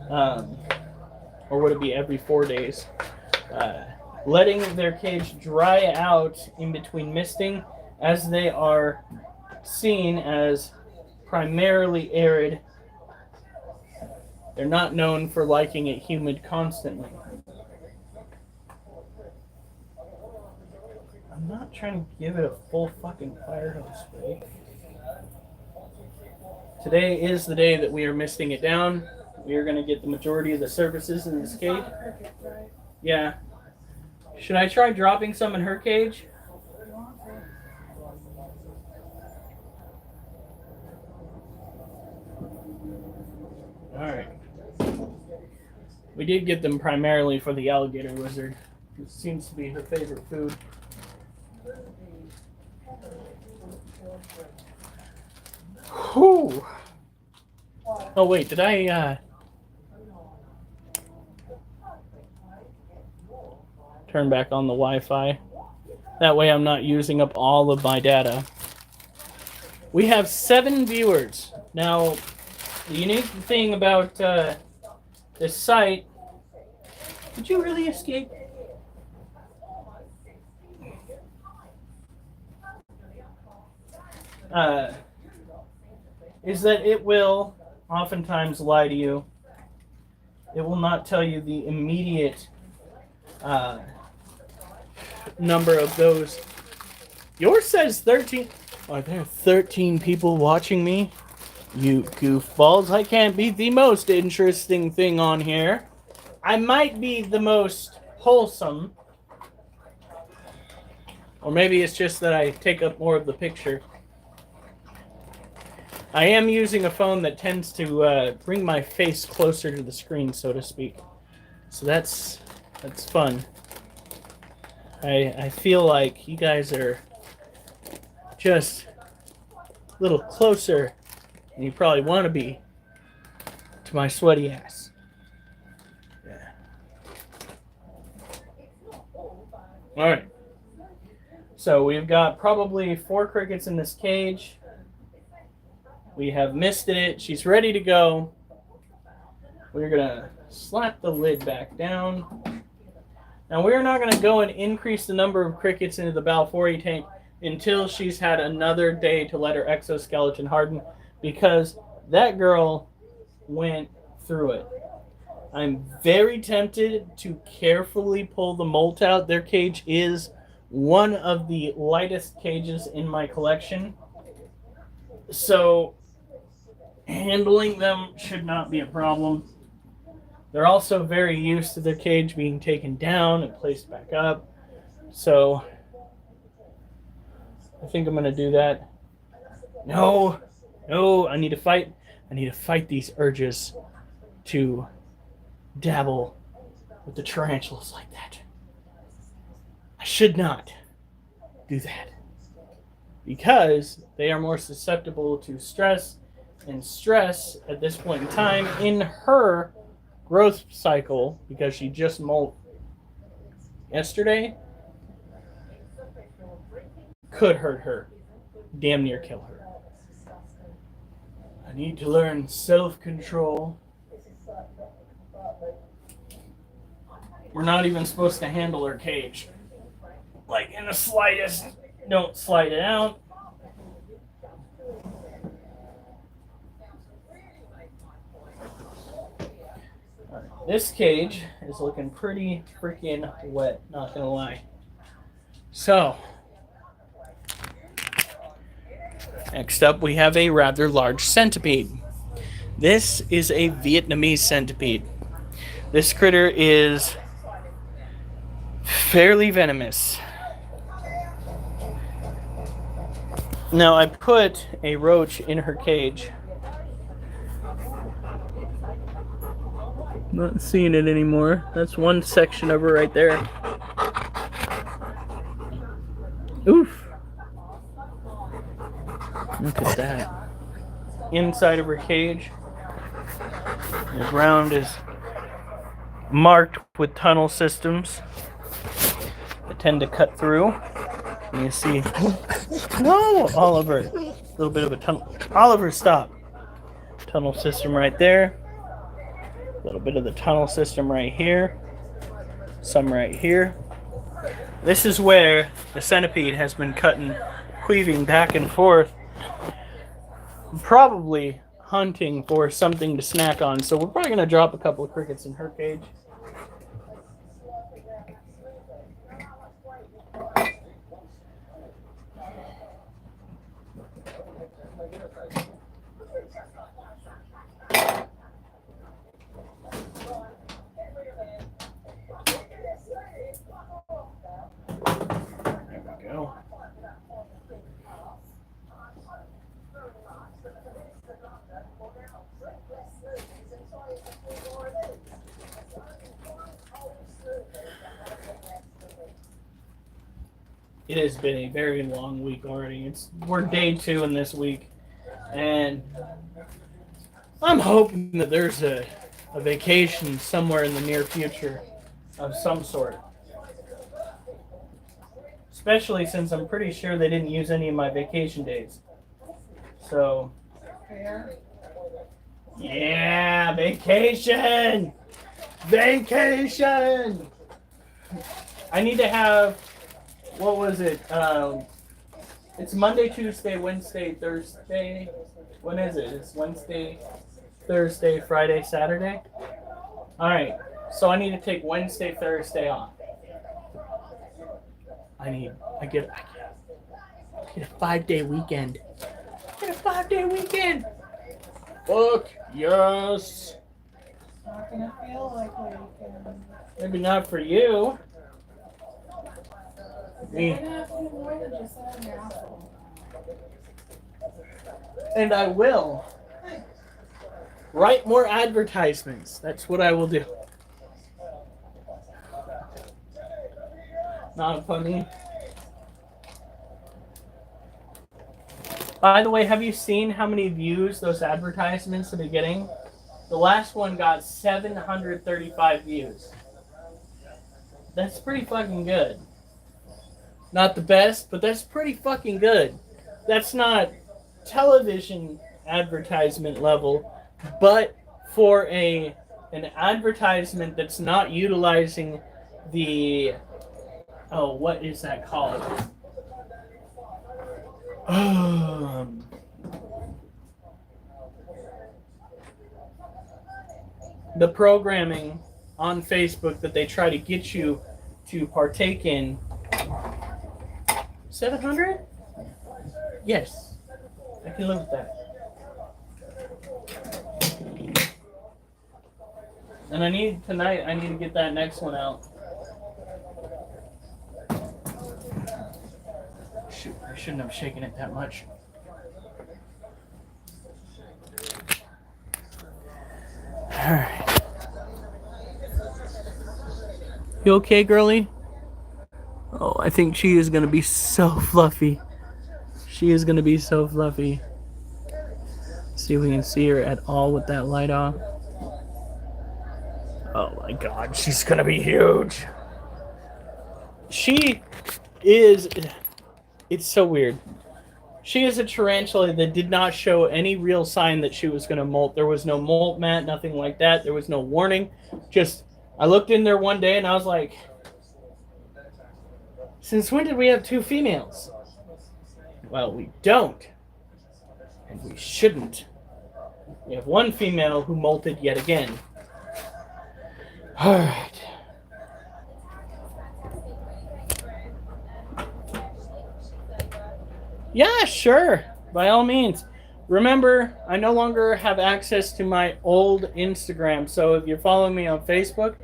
Or would it be every 4 days? Letting their cage dry out in between misting, as they are seen as primarily arid. They're not known for liking it humid constantly. I'm not trying to give it a full fucking fire hose spray. Today is the day that we are misting it down. We are going to get the majority of the services in this cage. Yeah. Should I try dropping some in her cage? Alright. We did get them primarily for the alligator lizard. It seems to be her favorite food. Whew. Oh wait, did I turn back on the Wi-Fi? That way I'm not using up all of my data. We have 7 viewers. Now, the unique thing about this site... Did you really escape? Is that it will oftentimes lie to you. It will not tell you the immediate number of those. Yours says 13. Are there 13 people watching me? You goofballs, I can't be the most interesting thing on here. I might be the most wholesome. Or maybe it's just that I take up more of the picture. I am using a phone that tends to bring my face closer to the screen, so to speak. So that's fun. I feel like you guys are just a little closer than you probably want to be to my sweaty ass. Yeah. All right. So we've got probably 4 crickets in this cage. We have misted it. She's ready to go. We're going to slap the lid back down. Now we're not going to go and increase the number of crickets into the Balfouri tank until she's had another day to let her exoskeleton harden, because that girl went through it. I'm very tempted to carefully pull the molt out. Their cage is one of the lightest cages in my collection, so handling them should not be a problem. They're also very used to their cage being taken down and placed back up, so I think I'm going to do that. No, I need to fight. I need to fight these urges to dabble with the tarantulas like that. I should not do that, because they are more susceptible to stress, and stress at this point in time in her growth cycle, because she just molt yesterday, could hurt her, damn near kill her. I need to learn self-control. We're not even supposed to handle her cage, like, in the slightest. Don't slide it out. Right, this cage is looking pretty freaking wet, not gonna lie. So, next up we have a rather large centipede. This is a Vietnamese centipede. This critter is fairly venomous. Now, I put a roach in her cage. Not seeing it anymore. That's one section of her right there. Oof. Look at that. Inside of her cage, the ground is marked with tunnel systems that tend to cut through. And you see, no, Oliver, a little bit of a tunnel. Oliver, stop. Tunnel system right there. A little bit of the tunnel system right here. Some right here. This is where the centipede has been cutting, weaving back and forth, probably hunting for something to snack on. So we're probably going to drop a couple of crickets in her cage. It has been a very long week already. We're day 2 in this week, and I'm hoping that there's a vacation somewhere in the near future of some sort. Especially since I'm pretty sure they didn't use any of my vacation days. So, yeah, vacation! Vacation! I need to have, what was it? It's Monday, Tuesday, Wednesday, Thursday. When is it? It's Wednesday, Thursday, Friday, Saturday. All right. So I need to take Wednesday, Thursday off. I get a 5-day weekend. I get a 5-day weekend. Fuck yes. Not gonna feel like a weekend. Maybe not for you. Me. You're gonna have to do more than just sit on your apple. And I will. Write more advertisements. That's what I will do. Not funny. By the way, have you seen how many views those advertisements have been getting? The last one got 735 views. That's pretty fucking good. Not the best, but that's pretty fucking good. That's not television advertisement level, but for an advertisement that's not utilizing the what is that called? The programming on Facebook that they try to get you to partake in. 700? Yes. I can live with that. And I need to get that next one out. Shoot, I shouldn't have shaken it that much. Alright. You okay, girlie? Oh, I think she is going to be so fluffy. She is going to be so fluffy. See if we can see her at all with that light off. Oh my god, she's going to be huge. She is... It's so weird. She is a tarantula that did not show any real sign that she was going to molt. There was no molt mat, nothing like that. There was no warning. Just, I looked in there one day and I was like, since when did we have 2 females? Well, we don't. And we shouldn't. We have 1 female who molted yet again. Alright. Yeah, sure. By all means. Remember, I no longer have access to my old Instagram. So if you're following me on Facebook,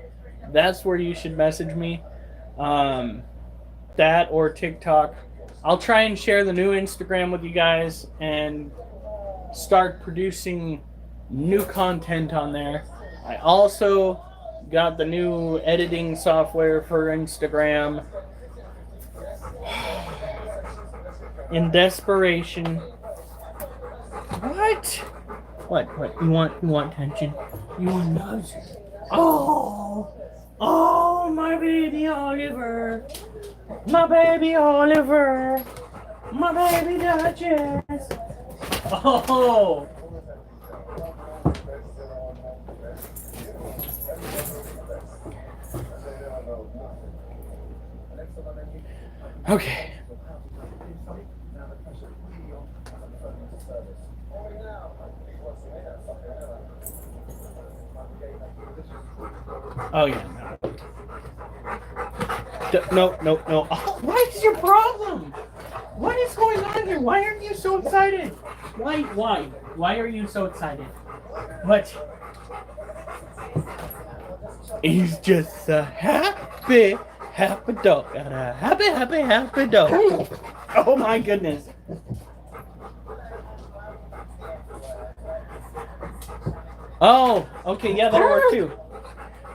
that's where you should message me. That or TikTok. I'll try and share the new Instagram with you guys and start producing new content on there. I also got the new editing software for Instagram. In desperation. What? What? You want attention? You want nudge? Oh, my baby Oliver. My baby Oliver. My baby Duchess. Oh. Okay. Oh yeah. No. Oh, what is your problem? What is going on here? Why aren't you so excited? Why are you so excited? What? He's just a happy dog. Got a happy dog. Oh my goodness. Oh, okay, yeah, that'll work too.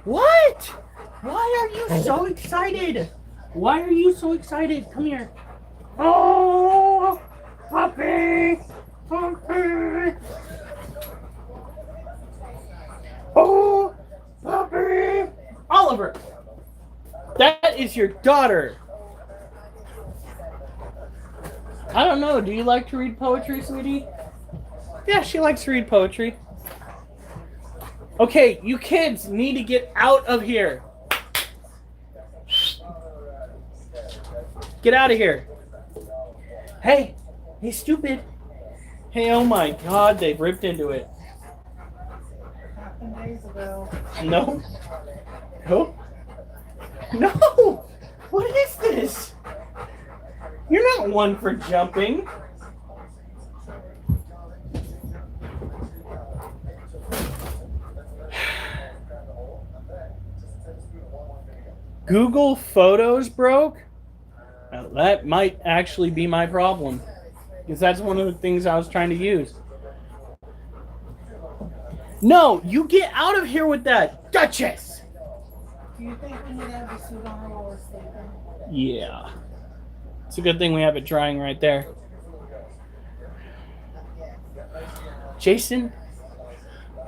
What? Why are you so excited? Why are you so excited? Come here. Oh, puppy. Oh, puppy. Oliver, that is your daughter. I don't know. Do you like to read poetry, sweetie? Yeah, she likes to read poetry. Okay, you kids need to get out of here. Get out of here. Hey, stupid. Hey, oh my god, they've ripped into it. Happened days ago. No. What is this? You're not one for jumping. Google Photos broke? Now, that might actually be my problem. Because that's one of the things I was trying to use. No, you get out of here with that, Duchess! Do you think we need to have the suit on while we're sleeping? Yeah. It's a good thing we have it drying right there. Jason,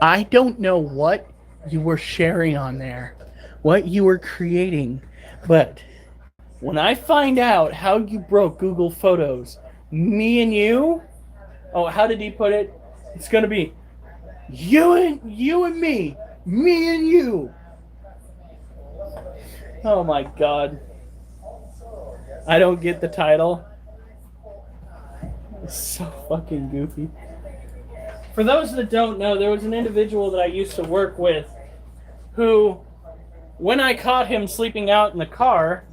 I don't know what you were sharing on there, what you were creating, but when I find out how you broke Google Photos, me and you, oh, how did he put it? It's gonna be you and me and you. Oh my God. I don't get the title. It's so fucking goofy. For those that don't know, there was an individual that I used to work with who, when I caught him sleeping out in the car,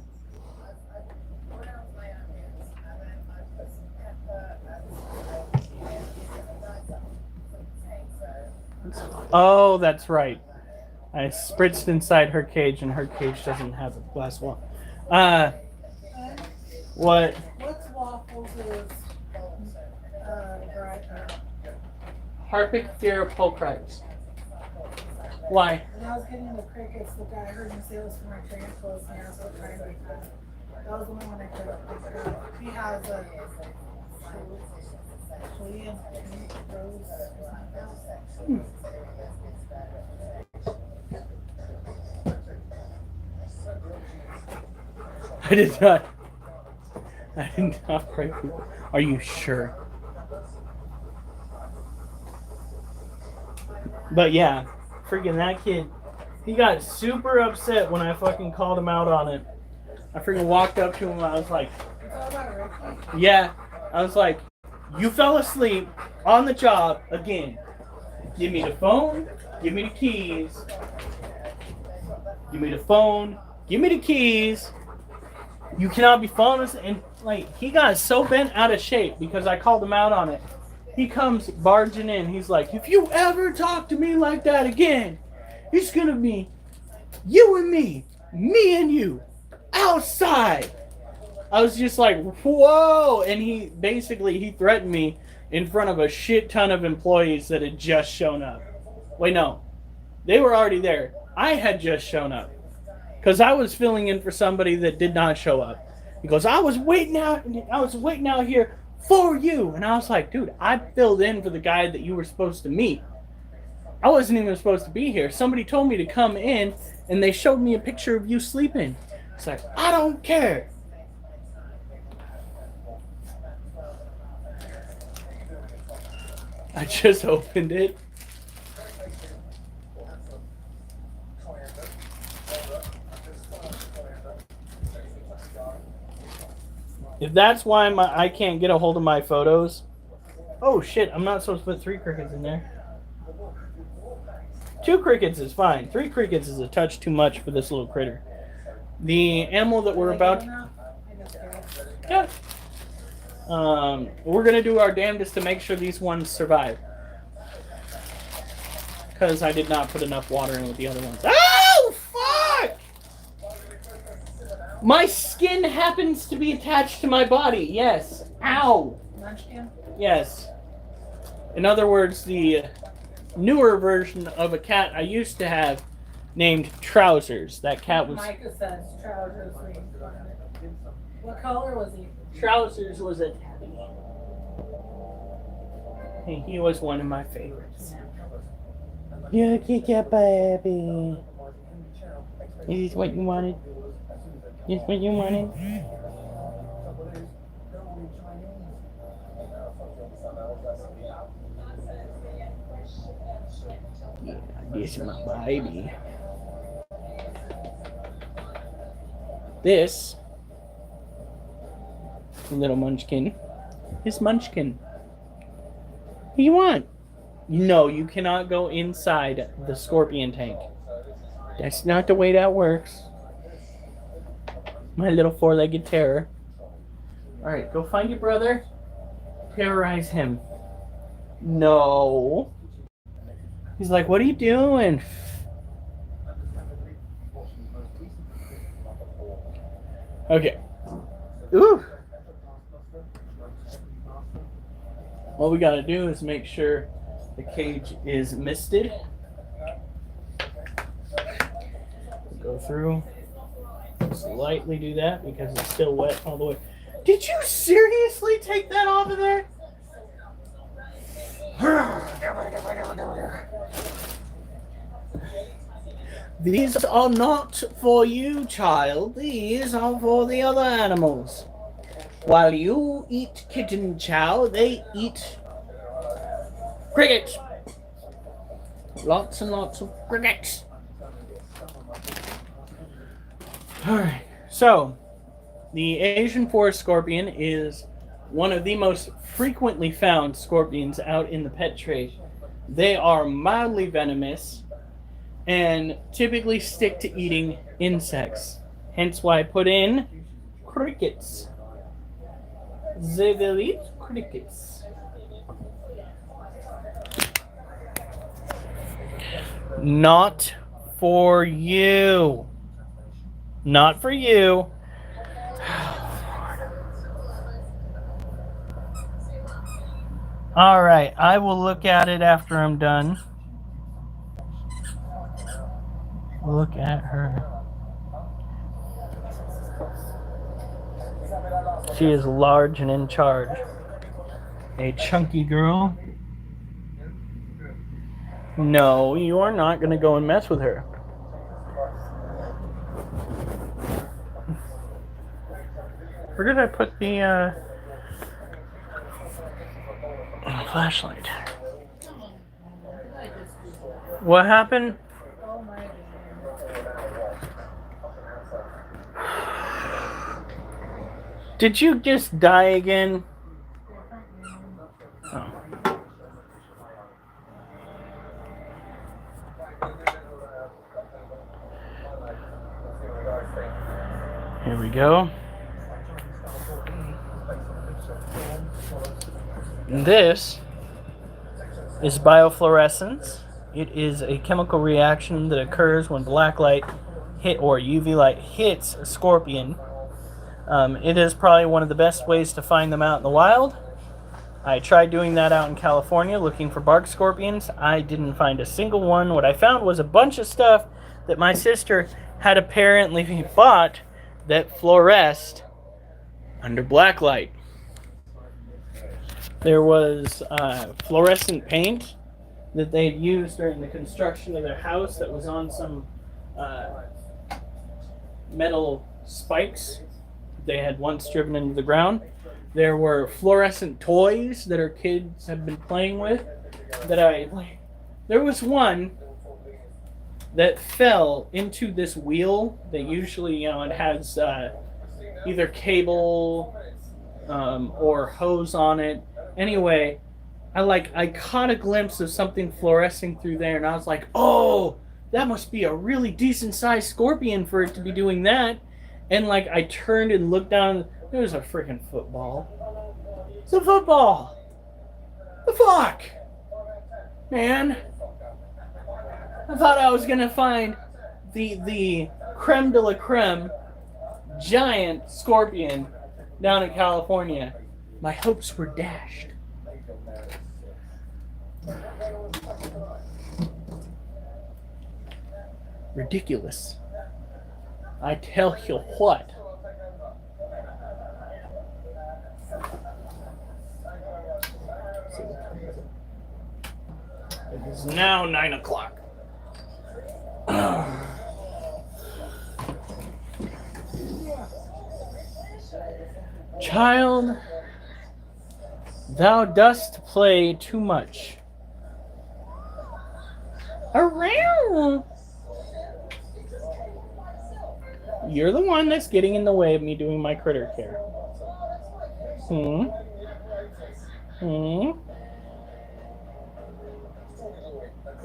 oh, that's right. I spritzed inside her cage, and her cage doesn't have a glass wall. What? What's waffles is Harpic therapulcrites. Why? when I was getting the crickets, the guy heard me say it was for my training clothes, and I was like trying to make that. That was the only one I couldn't think of. He has a flea and pink rose or something. I did not. I did not pray for you. Are you sure? But yeah, freaking that kid, he got super upset when I fucking called him out on it. I freaking walked up to him and I was like, It's all about Ricky. yeah. I was like, you fell asleep on the job again. Give me the phone, give me the keys. Give me the phone, give me the keys. You cannot be falling asleep. And like, he got so bent out of shape because I called him out on it. He comes barging in. He's like, if you ever talk to me like that again, it's going to be you and me and you, outside. I was just like, whoa. And he threatened me in front of a shit ton of employees that had just shown up. Wait, no. They were already there. I had just shown up. Because I was filling in for somebody that did not show up. He goes, I was waiting out here for you. And I was like, dude, I filled in for the guy that you were supposed to meet. I wasn't even supposed to be here. Somebody told me to come in, and they showed me a picture of you sleeping. It's like, I don't care. I just opened it. If that's why I can't get a hold of my photos. Oh shit, I'm not supposed to put 3 crickets in there. 2 crickets is fine. 3 crickets is a touch too much for this little critter. The animal that we're about to... Yeah. We're going to do our damnedest to make sure these ones survive. Because I did not put enough water in with the other ones. Oh, fuck! My skin happens to be attached to my body. Yes. Ow. Munchkin? Yes. In other words, the newer version of a cat I used to have named Trousers. That cat was... Micah says trousers. What color was he? Trousers was a tabby. And he was one of my favorites. You kick your baby. Is this what you wanted? Is this what you wanted? Yeah, this is my baby. This little munchkin is Munchkin. What do you want? No, you cannot go inside the scorpion tank. That's not the way that works. My little 4-legged terror. Alright, go find your brother. Terrorize him. No. He's like, what are you doing? Okay. Ooh. What we got to do is make sure the cage is misted. Go through, slightly do that because it's still wet all the way. Did you seriously take that off of there? These are not for you, child. These are for the other animals. While you eat kitten chow, they eat crickets. Lots and lots of crickets. Alright, so the Asian forest scorpion is one of the most frequently found scorpions out in the pet trade. They are mildly venomous and typically stick to eating insects. Hence why I put in crickets. They will eat crickets. Not for you. Not for you. All right, I will look at it after I'm done. Look at her. She is large and in charge. A chunky girl. No, you are not going to go and mess with her. Where did I put the flashlight? What happened? Did you just die again? Oh. Here we go. This is biofluorescence. It is a chemical reaction that occurs when black light or UV light hits a scorpion. It is probably one of the best ways to find them out in the wild. I tried doing that out in California, looking for bark scorpions. I didn't find a single one. What I found was a bunch of stuff that my sister had apparently bought that fluoresced under black light. There was fluorescent paint that they had used during the construction of their house that was on some metal spikes they had once driven into the ground. There were fluorescent toys that our kids have been playing with there was one that fell into this wheel that usually, it has either cable or hose on it. Anyway, I caught a glimpse of something fluorescing through there, and I was like, oh, that must be a really decent sized scorpion for it to be doing that. And I turned and looked down, there was a freaking football. It's a football. The fuck? Man. I thought I was gonna find the creme de la creme giant scorpion down in California. My hopes were dashed. Ridiculous. I tell you what. It is now 9 o'clock. Child, thou dost play too much. Around. You're the one that's getting in the way of me doing my critter care.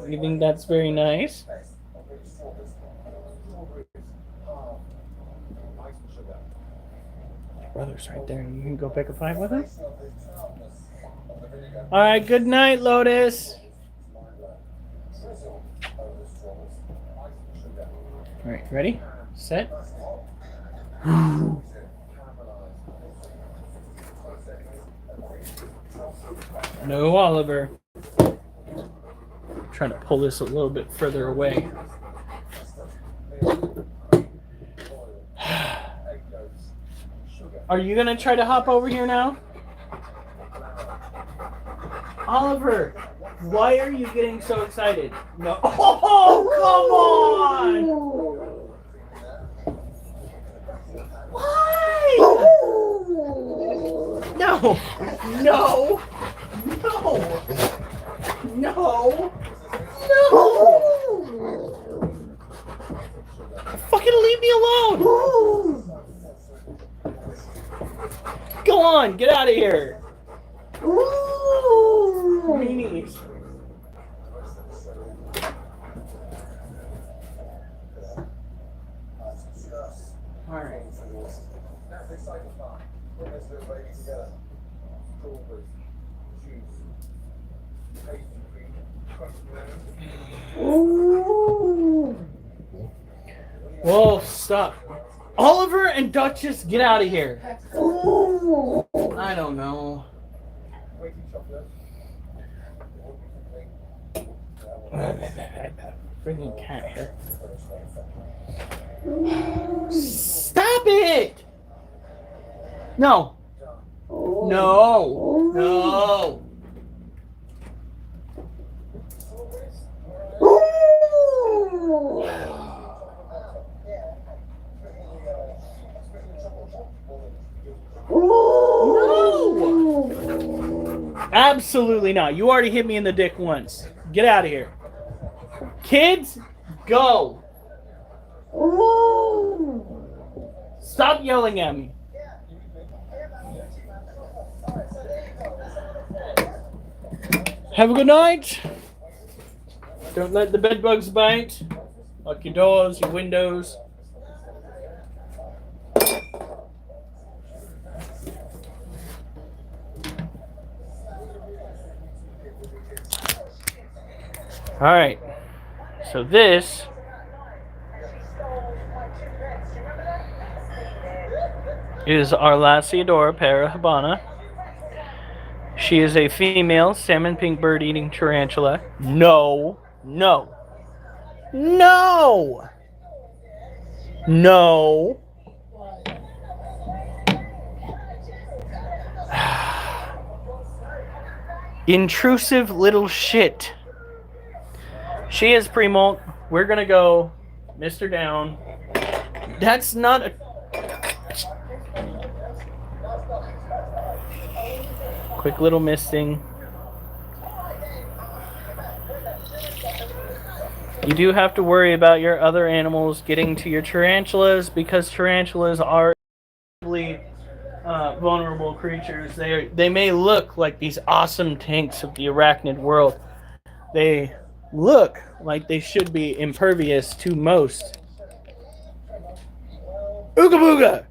You think that's very nice? Brother's right there. You can go pick a fight with him? Alright, good night, Lotus. Alright, ready? Set. No, Oliver. I'm trying to pull this a little bit further away. Are you gonna try to hop over here now? Oliver, why are you getting so excited? No. Oh, come on! Why? No! No! No! No! No! Fucking leave me alone! Go on, get out of here! Meanies. Alright. Whoa, stop. Oliver and Duchess, get out of here. I don't know. Freaking cat hair. Stop it! No. No. No. No! Absolutely not. You already hit me in the dick once. Get out of here. Kids, go. Stop yelling at me. Have a good night. Don't let the bed bugs bite. Lock your doors, your windows. All right. So this is our Lasiodora parahabana. She is a female salmon pink bird eating tarantula. No. No. No. No. Intrusive little shit. She is pre-molt. We're gonna go Mr. Down. That's not a... Quick little misting. You do have to worry about your other animals getting to your tarantulas because tarantulas are vulnerable creatures. They may look like these awesome tanks of the arachnid world. They look like they should be impervious to most. Ooga booga!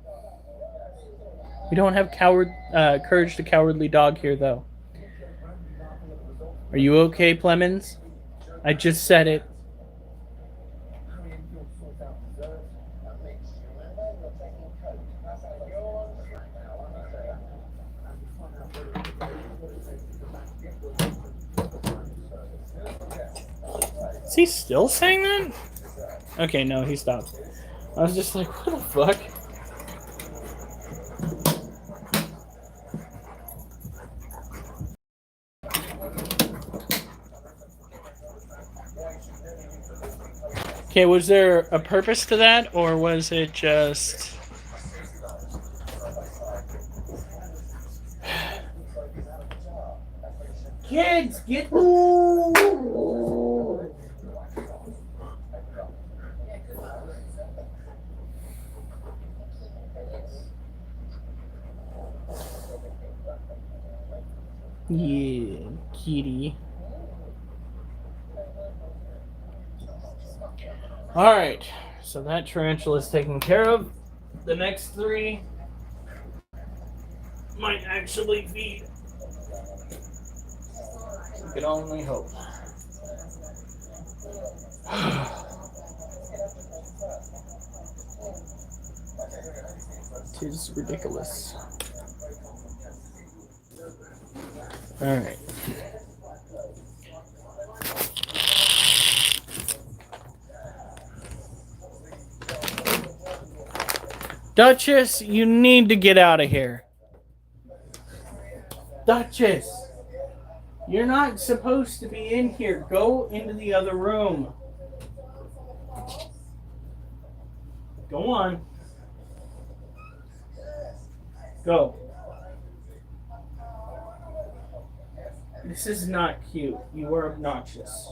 We don't have courage to cowardly dog here, though. Are you okay, Plemons? I just said it. Is he still saying that? Okay, no, he stopped. I was just like, what the fuck? Okay, was there a purpose to that, or was it just... Kids, get... Yeah, kitty. Alright, so that tarantula is taken care of. The next three might actually feed. We can only hope. It is ridiculous. Alright. Duchess, you need to get out of here. Duchess, you're not supposed to be in here. Go into the other room. Go on. Go. This is not cute. You are obnoxious.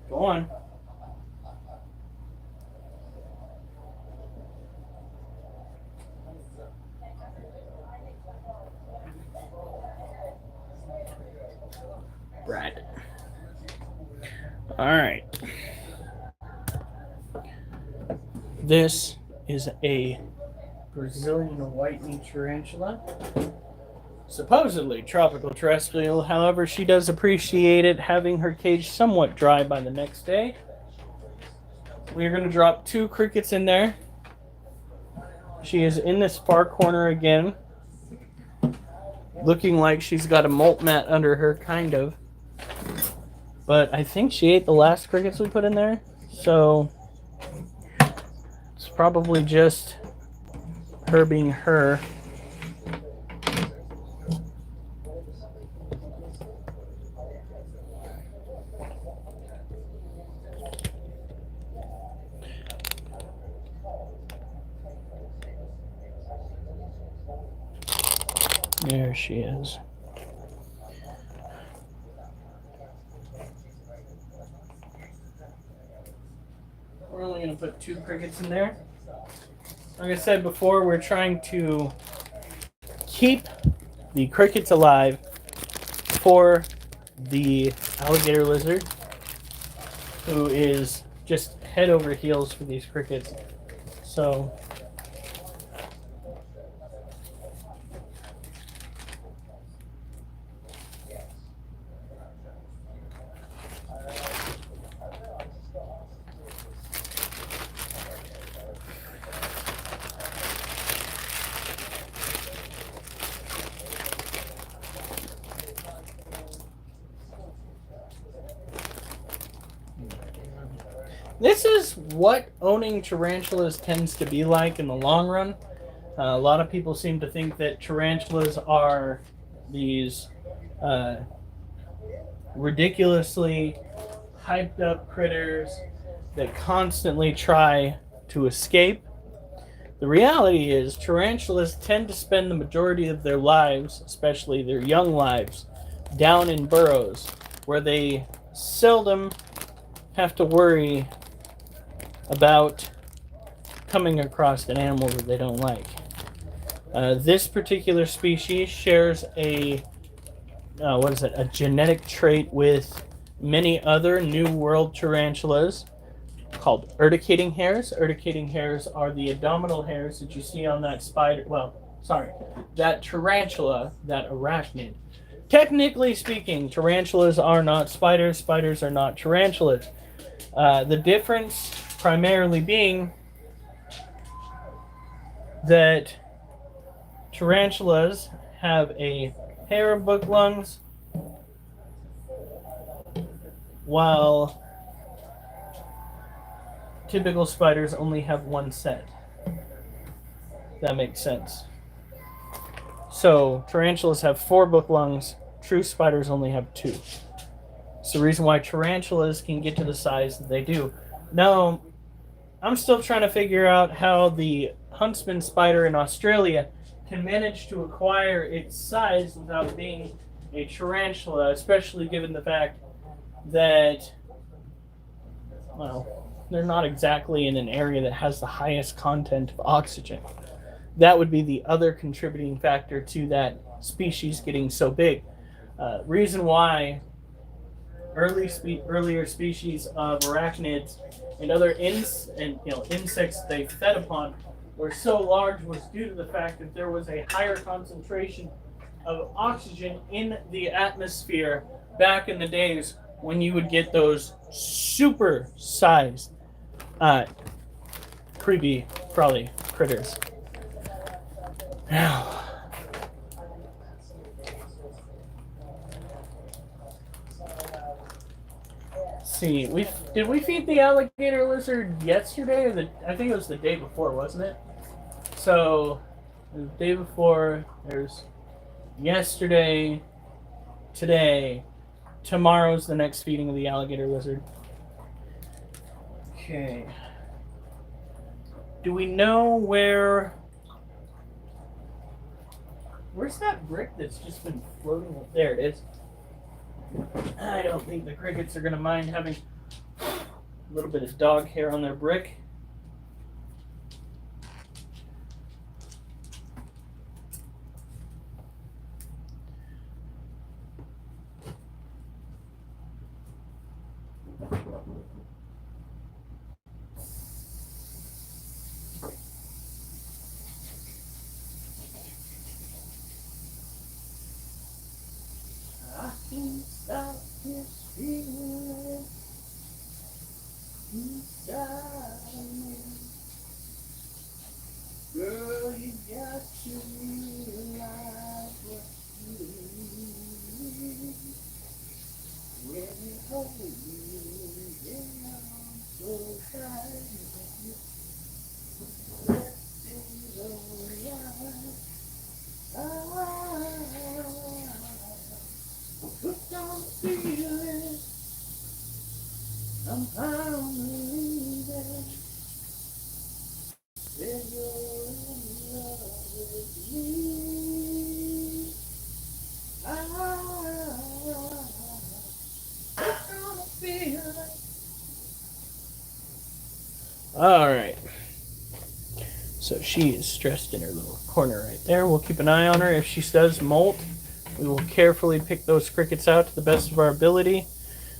Go on. Brad. All right. This is a Brazilian white-knee tarantula. Supposedly tropical terrestrial, however, she does appreciate it having her cage somewhat dry by the next day. We're going to drop 2 crickets in there. She is in this far corner again, looking like she's got a molt mat under her, kind of. But I think she ate the last crickets we put in there, so it's probably just her being her. There she is. We're only going to put 2 crickets in there. Like I said before, we're trying to keep the crickets alive for the alligator lizard, who is just head over heels for these crickets. So this is what owning tarantulas tends to be like in the long run. A lot of people seem to think that tarantulas are these ridiculously hyped up critters that constantly try to escape. The reality is tarantulas tend to spend the majority of their lives, especially their young lives, down in burrows where they seldom have to worry about coming across an animal that they don't like. This particular species shares a genetic trait with many other New World tarantulas called urticating hairs. Urticating hairs are the abdominal hairs that you see on that that tarantula, that arachnid. Technically speaking, tarantulas are not spiders. Spiders are not tarantulas. The difference primarily being that tarantulas have a pair of book lungs, while typical spiders only have one set. That makes sense. So tarantulas have 4 book lungs, true spiders only have 2. It's the reason why tarantulas can get to the size that they do. Now, I'm still trying to figure out how the huntsman spider in Australia can manage to acquire its size without being a tarantula, especially given the fact that, well, they're not exactly in an area that has the highest content of oxygen. That would be the other contributing factor to that species getting so big. Reason why earlier species of arachnids and other insects they fed upon were so large was due to the fact that there was a higher concentration of oxygen in the atmosphere back in the days when you would get those super sized creepy crawly critters. Now, see. Did we feed the alligator lizard yesterday or I think it was the day before, wasn't it? So the day before, there's yesterday, today, tomorrow's the next feeding of the alligator lizard. Okay. Do we know where's that brick that's just been floating up? There it is. I don't think the crickets are going to mind having a little bit of dog hair on their brick. I can't stop this feeling inside of me. Girl, you got to realize what you need. When you hold me, yeah, I'm so tired of you. Let things alright. Hooked on the feeling, I'm found believing that you're in love with me. Hooked on the feeling. All right. So she is stressed in her little corner right there. We'll keep an eye on her. If she does molt, we will carefully pick those crickets out to the best of our ability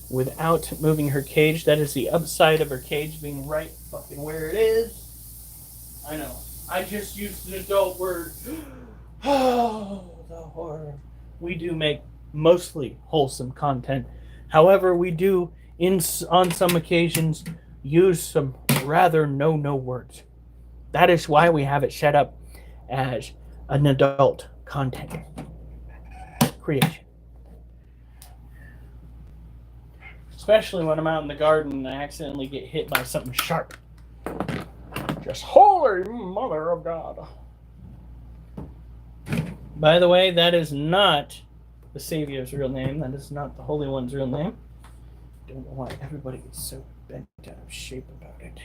without moving her cage. That is the upside of her cage being right fucking where it is. I know. I just used an adult word. Oh, the horror. We do make mostly wholesome content. However, we do, on some occasions, use some rather no words. That is why we have it set up as an adult content creation. Especially when I'm out in the garden and I accidentally get hit by something sharp. Just holy mother of God. By the way, that is not the Savior's real name. That is not the Holy One's real name. I don't know why everybody gets so bent out of shape about it.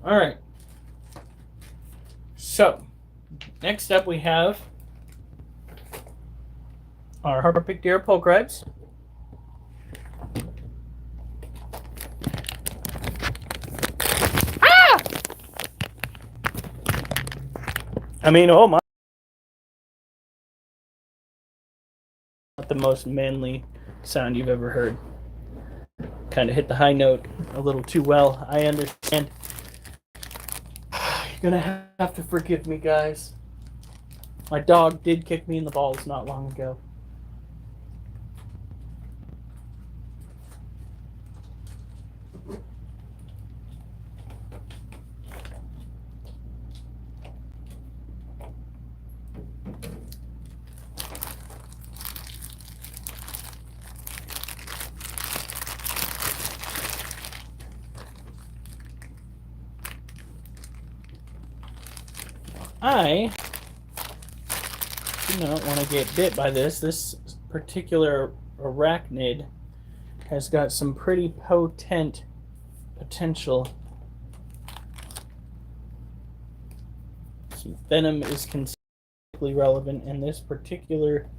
All right. So, next up we have our Harbor Pick Deer Polk Ribs. Ah! I mean, oh my. Not the most manly sound you've ever heard. Kind of hit the high note a little too well. I understand. You're gonna have to forgive me, guys. My dog did kick me in the balls not long ago. I do not want to get bit by this. This particular arachnid has got some pretty potent potential. See, venom is considerably relevant in this particular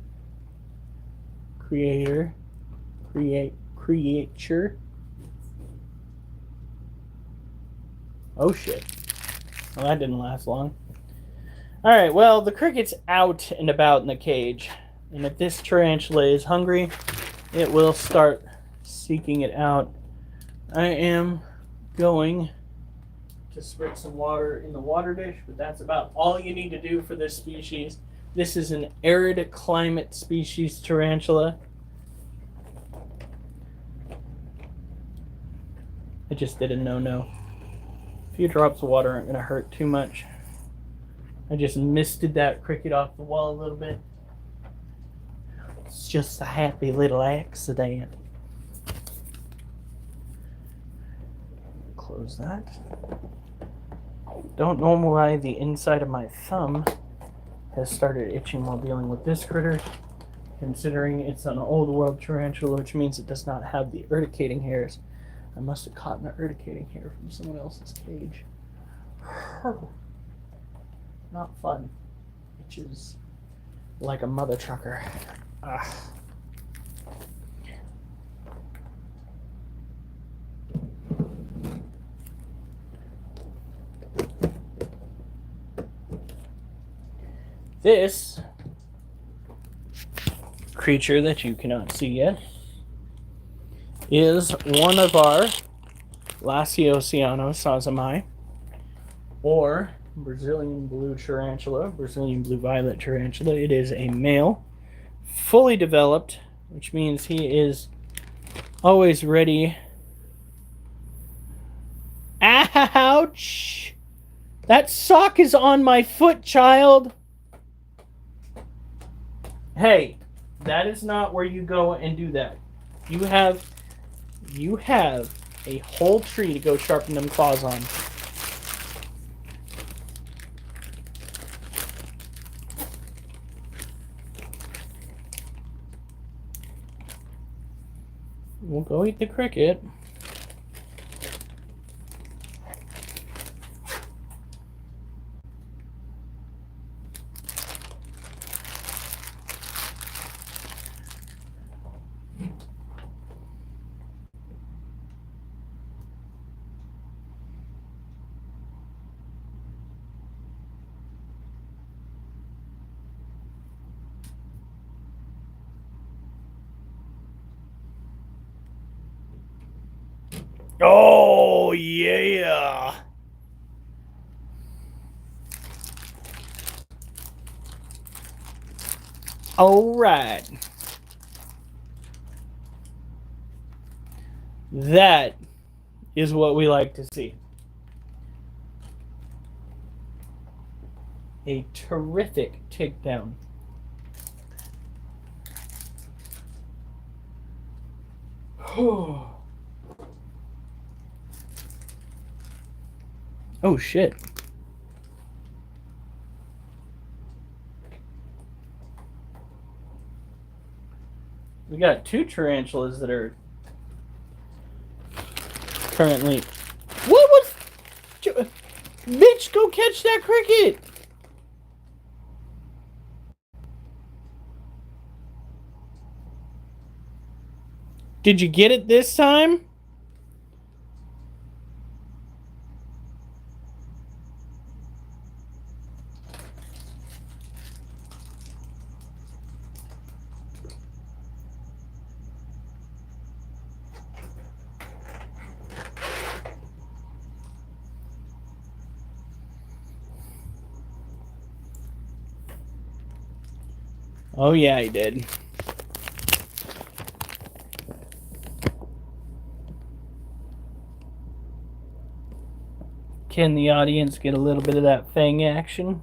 creature. Oh shit. Well, that didn't last long. Alright, well, the cricket's out and about in the cage. And if this tarantula is hungry, it will start seeking it out. I am going to spritz some water in the water dish, but that's about all you need to do for this species. This is an arid climate species tarantula. I just did a no-no. A few drops of water aren't going to hurt too much. I just misted that cricket off the wall a little bit. It's just a happy little accident. Close that. Don't know why the inside of my thumb has started itching while dealing with this critter, considering it's an old world tarantula, which means it does not have the urticating hairs. I must have caught an urticating hair from someone else's cage. Not fun. Itches like a mother trucker. Ah. This creature that you cannot see yet is one of our Lasiosiano sazamai, or Brazilian blue tarantula, Brazilian blue violet tarantula. It is a male, fully developed, which means he is always ready. Ouch! That sock is on my foot, child! Hey, that is not where you go and do that. You have a whole tree to go sharpen them claws on. We'll go eat the cricket. Oh, yeah. All right. That is what we like to see. A terrific takedown. Oh, shit. We got two tarantulas that are currently... What was... Bitch, go catch that cricket! Did you get it this time? Oh, yeah, he did. Can the audience get a little bit of that fang action?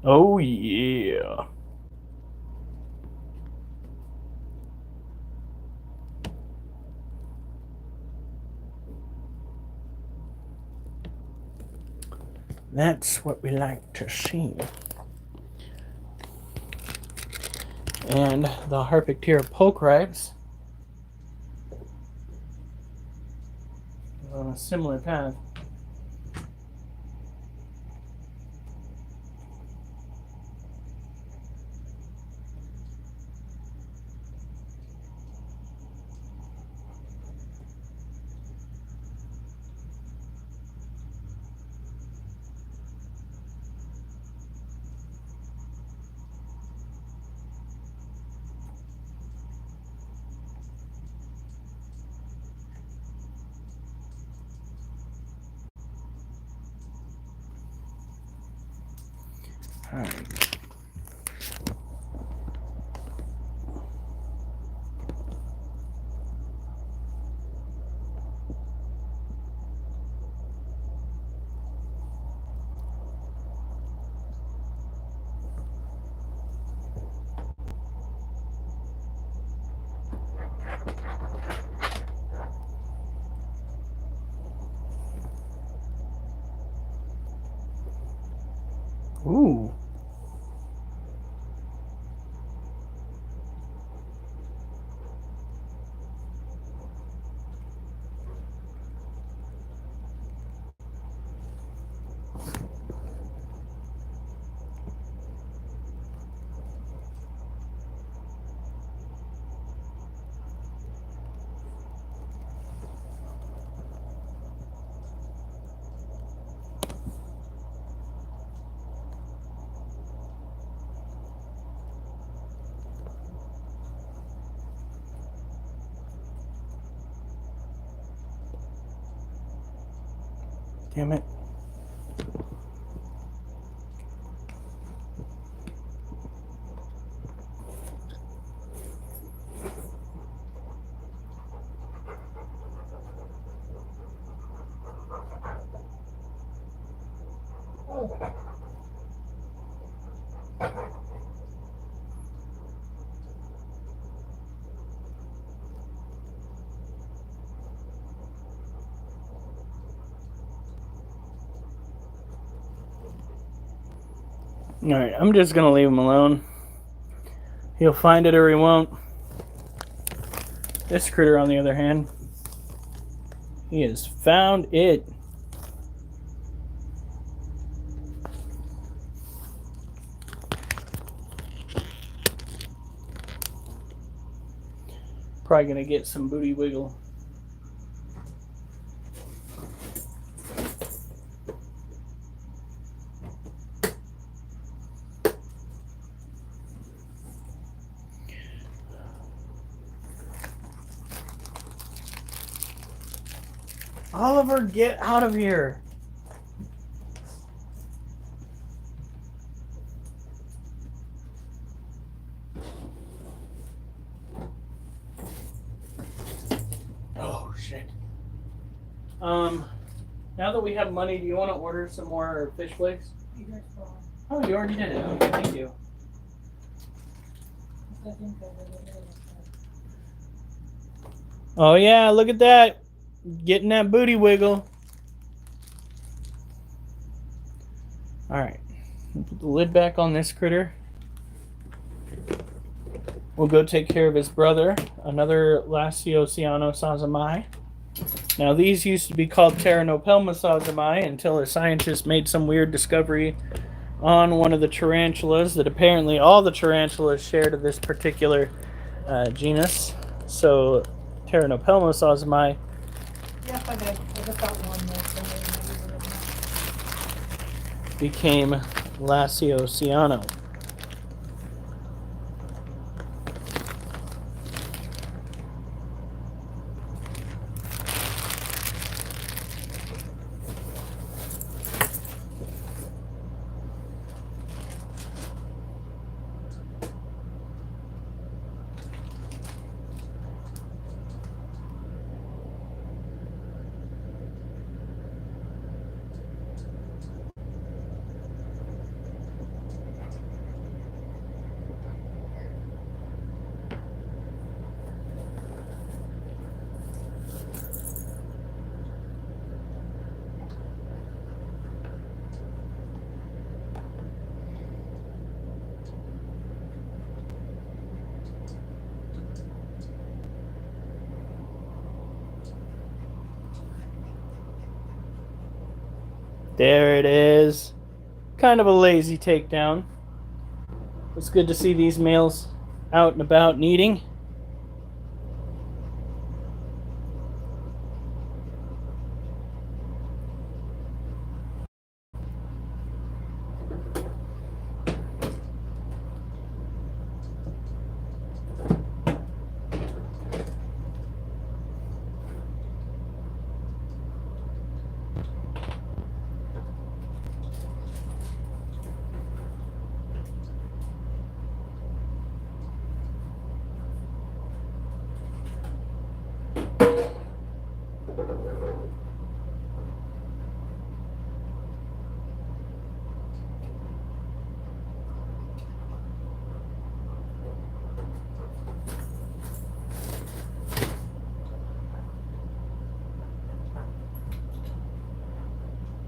Oh, yeah. That's what we like to see. And the Harpictera pulchrites is on a similar path. All right. Ooh. Damn it. Alright, I'm just gonna leave him alone. He'll find it or he won't. This critter, on the other hand, he has found it. Probably gonna get some booty wiggle. Oliver, get out of here. Oh, shit. Now that we have money, do you want to order some more fish flakes? Oh, you already did it. Okay, thank you. Oh, yeah, look at that. Getting that booty wiggle. Alright. Put the lid back on this critter. We'll go take care of his brother, another Lasiociano sazamai. Now, these used to be called Pteranopelma sazamai until a scientist made some weird discovery on one of the tarantulas that apparently all the tarantulas share to this particular genus. So, Pteranopelma sazamai. Yep, I did. I just got one more. Became Lasiociano. There it is. Kind of a lazy takedown. It's good to see these males out and about and eating.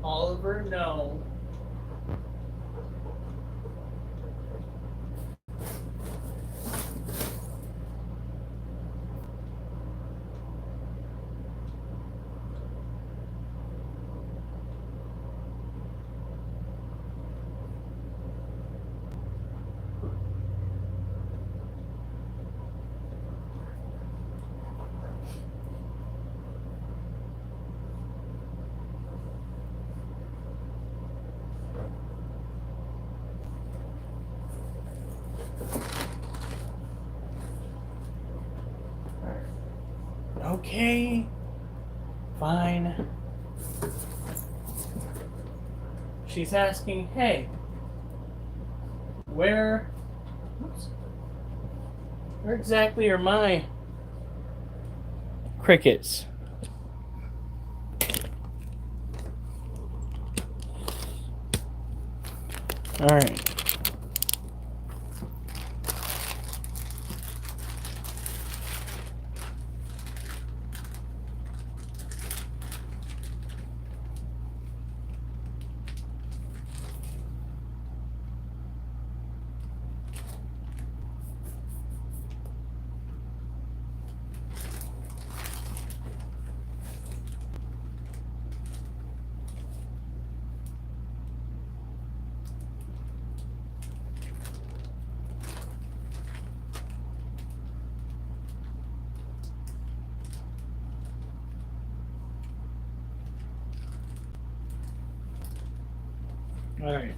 Oliver, no. Okay. Fine. She's asking, hey, where exactly are my crickets? All right. All right.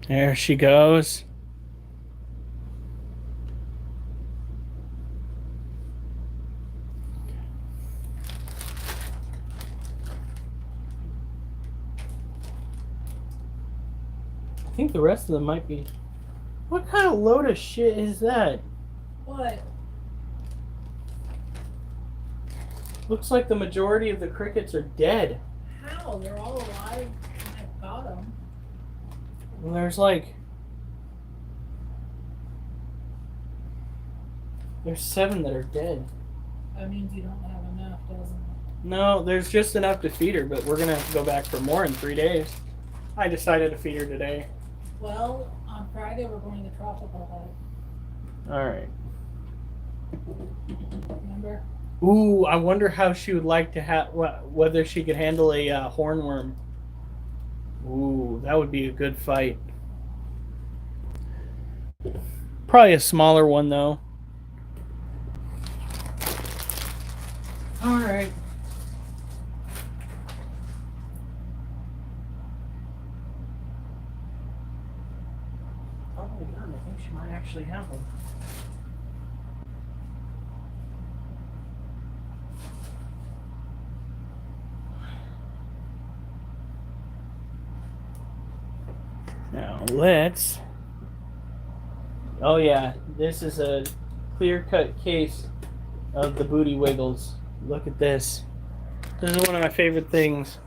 There she goes. I think the rest of them might be. What kind of load of shit is that? What? Looks like the majority of the crickets are dead. How? They're all alive and I got them. And there's like. There's 7 that are dead. That means you don't have enough, doesn't it? No, there's just enough to feed her, but we're gonna have to go back for more in 3 days. I decided to feed her today. Well, on Friday we're going to Tropical Hut. All right. Remember? Ooh, I wonder how she would like to have, whether she could handle a hornworm. Ooh, that would be a good fight. Probably a smaller one though. All right. Oh my god, I think she might actually have one. Now let's. Oh yeah, this is a clear-cut case of the booty wiggles. Look at this. This is one of my favorite things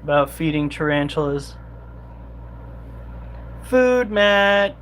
about feeding tarantulas. Food mat.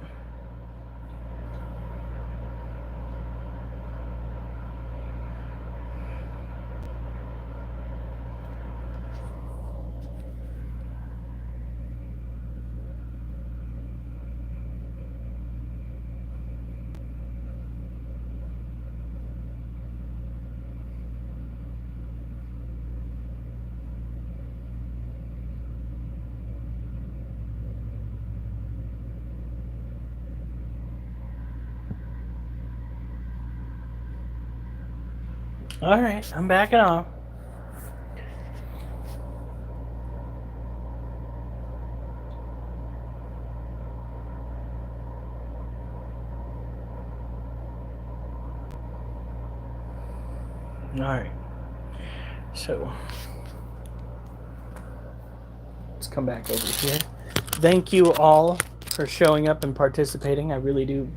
All right, I'm backing off. All right. So let's come back over here. Thank you all for showing up and participating. I really do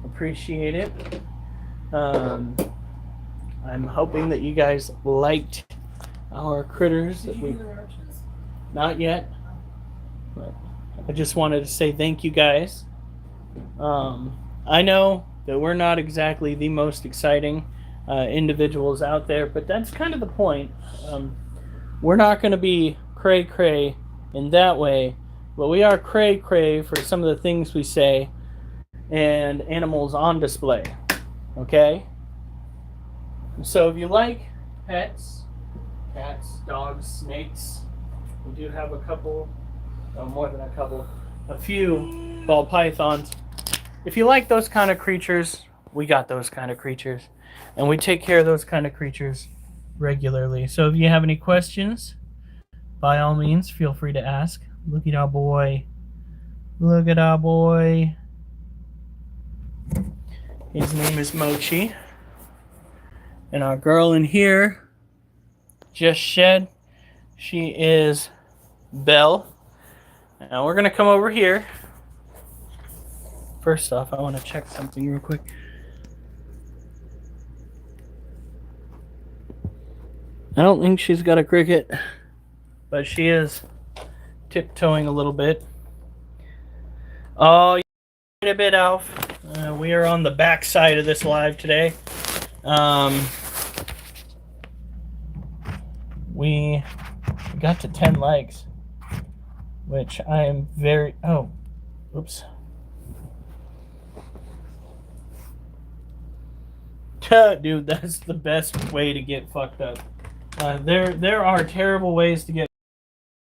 appreciate it. I'm hoping that you guys liked our critters. Did you do the roaches? Not yet, but I just wanted to say thank you guys. I know that we're not exactly the most exciting individuals out there, but that's kind of the point. We're not going to be cray-cray in that way, but we are cray-cray for some of the things we say and animals on display. Okay? So if you like pets, cats, dogs, snakes, we do have a couple, more than a couple, a few ball pythons. If you like those kind of creatures, we got those kind of creatures. And we take care of those kind of creatures regularly. So if you have any questions, by all means, feel free to ask. Look at our boy. Look at our boy. His name is Mochi. And our girl in here just shed. She is Belle. Now we're going to come over here. First off, I want to check something real quick. I don't think she's got a cricket, but she is tiptoeing a little bit. Oh, a bit, Alf. We are on the back side of this live today. We got to 10 likes, which I am very... Oh, oops. Dude, that's the best way to get fucked up. There are terrible ways to get...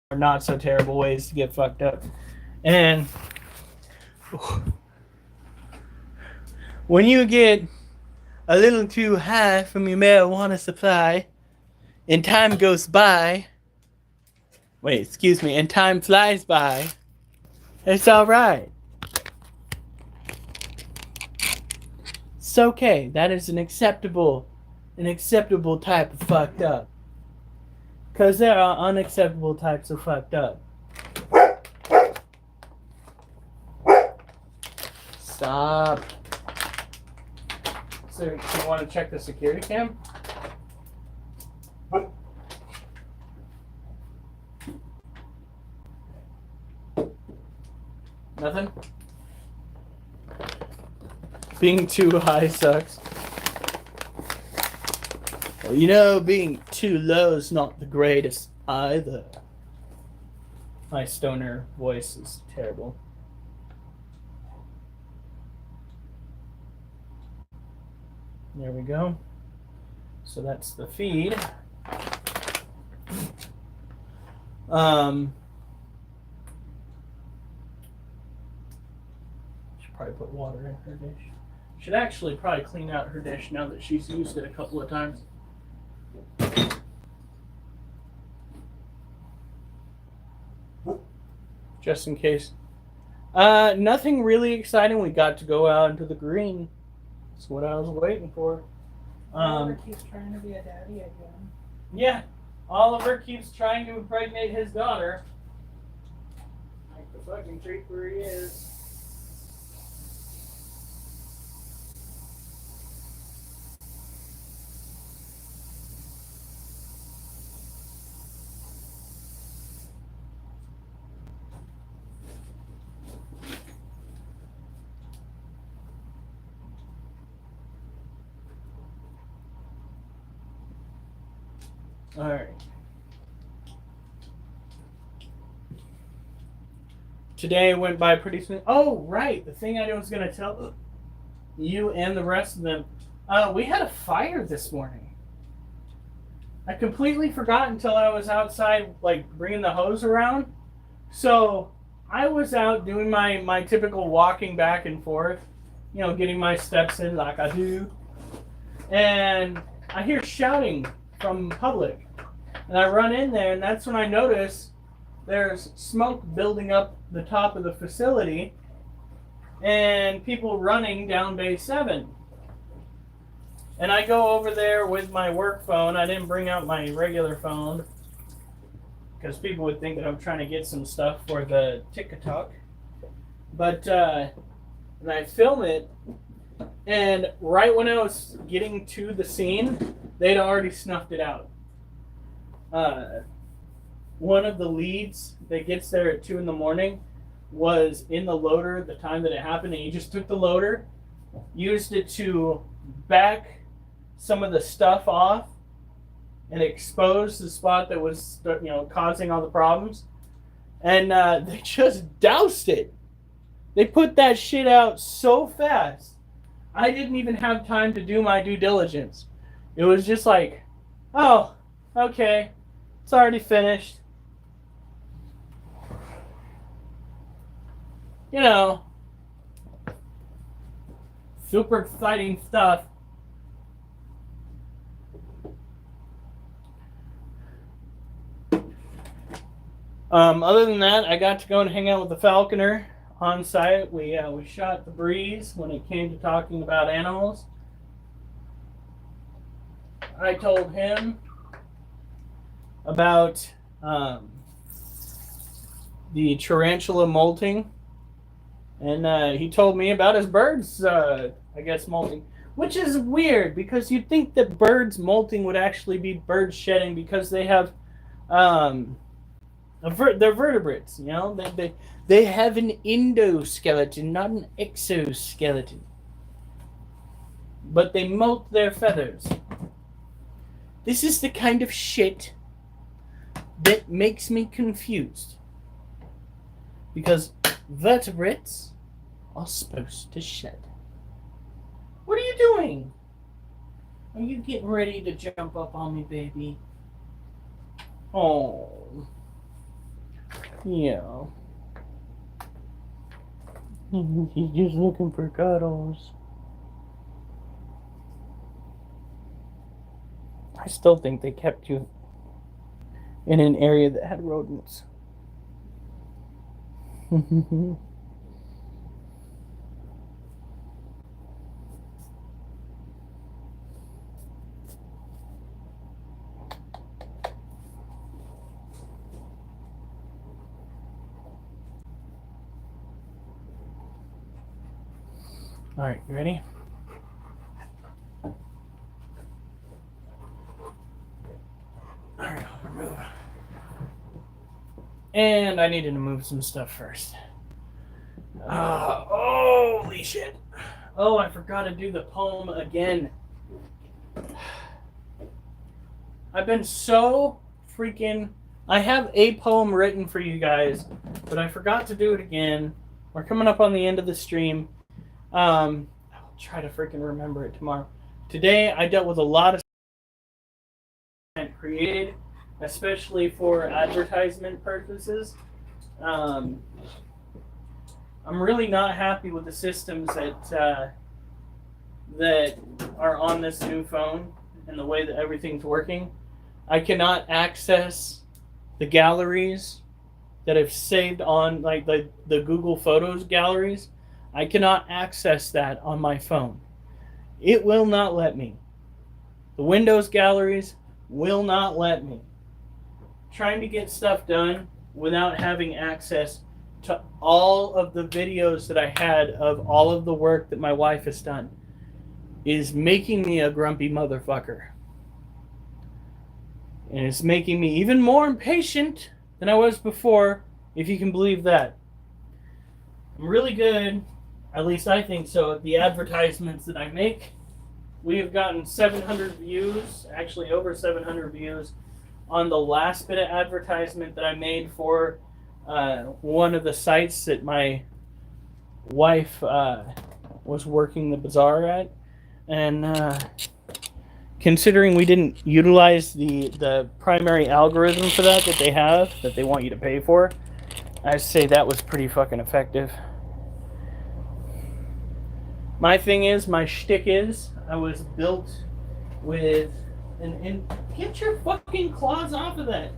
or not so terrible ways to get fucked up. And... when you get a little too high from your marijuana supply, and time goes by, and time flies by, it's alright. It's okay. That is an acceptable type of fucked up. Because there are unacceptable types of fucked up. Stop. So, you want to check the security cam? Nothing? Being too high sucks. Well, you know, being too low is not the greatest either. My stoner voice is terrible. There we go. So that's the feed. Should probably put water in her dish. Should actually probably clean out her dish now that she's used it a couple of times. Just in case. Nothing really exciting. We got to go out into the green. That's what I was waiting for. Oliver keeps trying to be a daddy again. Yeah, Oliver keeps trying to impregnate his daughter. Like the fucking treat where he is. All right. Today went by pretty soon. Oh, right. The thing I was going to tell you and the rest of them. We had a fire this morning. I completely forgot until I was outside, like, bringing the hose around. So I was out doing my typical walking back and forth, you know, getting my steps in like I do. And I hear shouting from public. And I run in there, and that's when I notice there's smoke building up the top of the facility and people running down Bay 7. And I go over there with my work phone. I didn't bring out my regular phone because people would think that I'm trying to get some stuff for the TikTok. But and I film it, and right when I was getting to the scene, they'd already snuffed it out. One of the leads that gets there at 2 a.m. was in the loader the time that it happened, and he just took the loader, used it to back some of the stuff off and expose the spot that was, you know, causing all the problems. And they just doused it. They put that shit out so fast. I didn't even have time to do my due diligence. It was just like, oh, okay, it's already finished. You know, super exciting stuff. Other than that, I got to go and hang out with the falconer on site. We shot the breeze when it came to talking about animals. I told him about the tarantula molting, and he told me about his birds, I guess, molting, which is weird because you'd think that birds molting would actually be birds shedding because they have they're vertebrates, you know. They have an endoskeleton, not an exoskeleton. But they molt their feathers. This is the kind of shit that makes me confused. Because vertebrates are supposed to shed. What are you doing? Are you getting ready to jump up on me, baby? Oh. Yeah. He's just looking for cuddles. I still think they kept you in an area that had rodents. All right, you ready? All right, I'll remove. And I needed to move some stuff first. Holy shit. Oh, I forgot to do the poem again. I've been so freaking... I have a poem written for you guys, but I forgot to do it again. We're coming up on the end of the stream. I'll try to freaking remember it tomorrow. Today, I dealt with a lot of content created, especially for advertisement purposes. I'm really not happy with the systems that are on this new phone and the way that everything's working. I cannot access the galleries that I've saved on, like the Google Photos galleries. I cannot access that on my phone. It will not let me. The Windows galleries will not let me. Trying to get stuff done without having access to all of the videos that I had of all of the work that my wife has done is making me a grumpy motherfucker. And it's making me even more impatient than I was before, if you can believe that. I'm really good, at least I think so, at the advertisements that I make. We have gotten 700 views, actually over 700 views, on the last bit of advertisement that I made for one of the sites that my wife was working the bazaar at. And considering we didn't utilize the primary algorithm for that they have, that they want you to pay for, I'd say that was pretty fucking effective. My thing is, my shtick is, I was built with get your fucking claws off of that.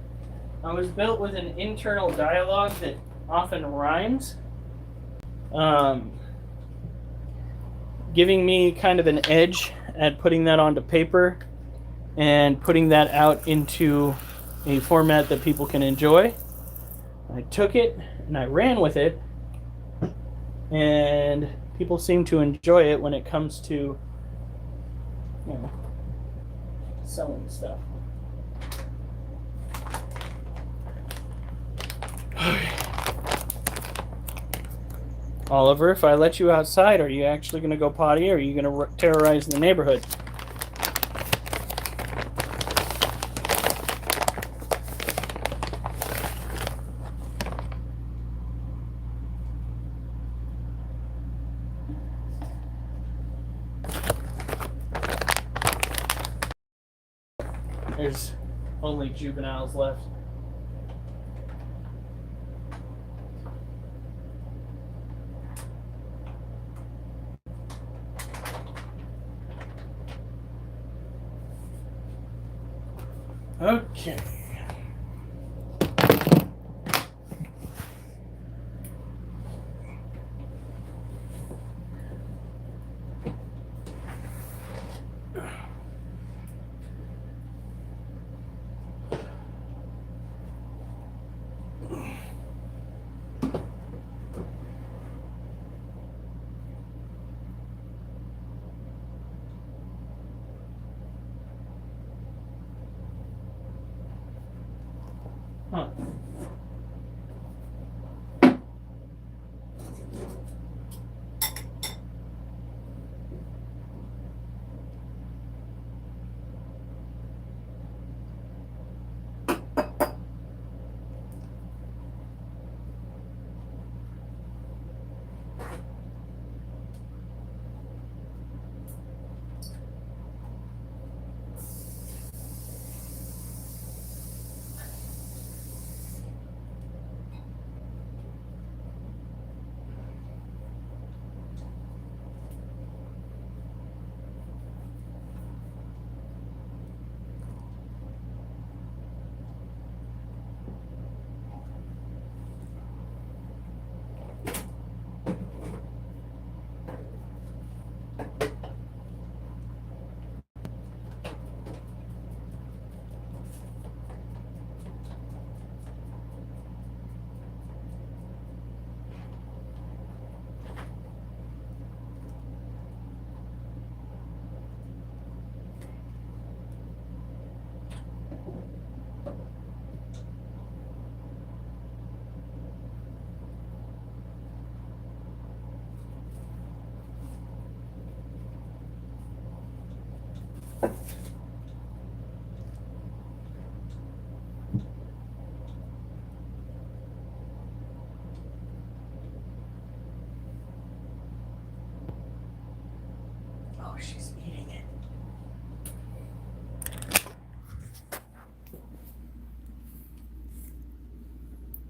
I was built with an internal dialogue that often rhymes, giving me kind of an edge at putting that onto paper and putting that out into a format that people can enjoy. I took it and I ran with it, and people seem to enjoy it when it comes to, you know, selling stuff. Oliver, if I let you outside, are you actually going to go potty, or are you going to terrorize the neighborhood? There's only juveniles left. Okay. Huh. Oh, she's eating it.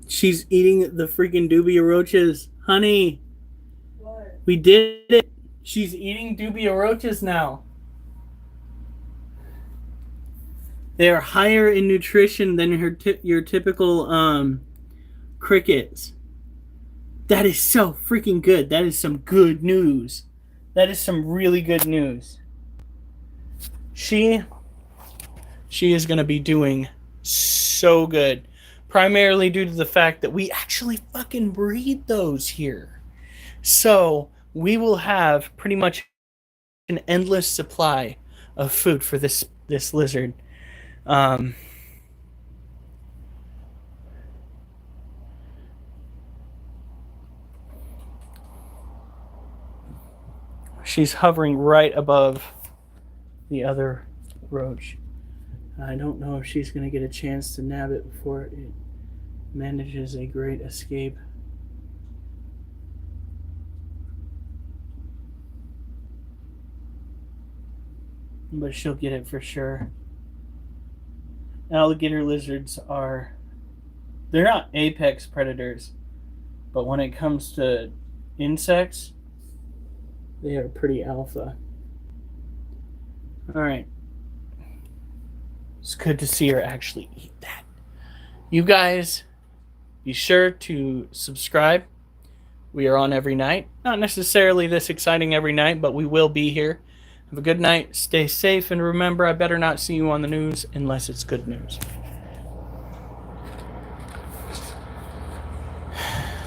She's eating the freaking dubia roaches. Honey, What? we did it. She's eating dubia roaches now. They are higher in nutrition than your typical crickets. That is so freaking good. That is some good news. That is some really good news. She is going to be doing so good. Primarily due to the fact that we actually fucking breed those here. So we will have pretty much an endless supply of food for this lizard. She's hovering right above the other roach. I don't know if she's going to get a chance to nab it before it manages a great escape. But she'll get it for sure. Alligator lizards they're not apex predators, but when it comes to insects, they are pretty alpha. Alright. It's good to see her actually eat that. You guys, be sure to subscribe. We are on every night. Not necessarily this exciting every night, but we will be here. Have a good night. Stay safe. And remember, I better not see you on the news unless it's good news.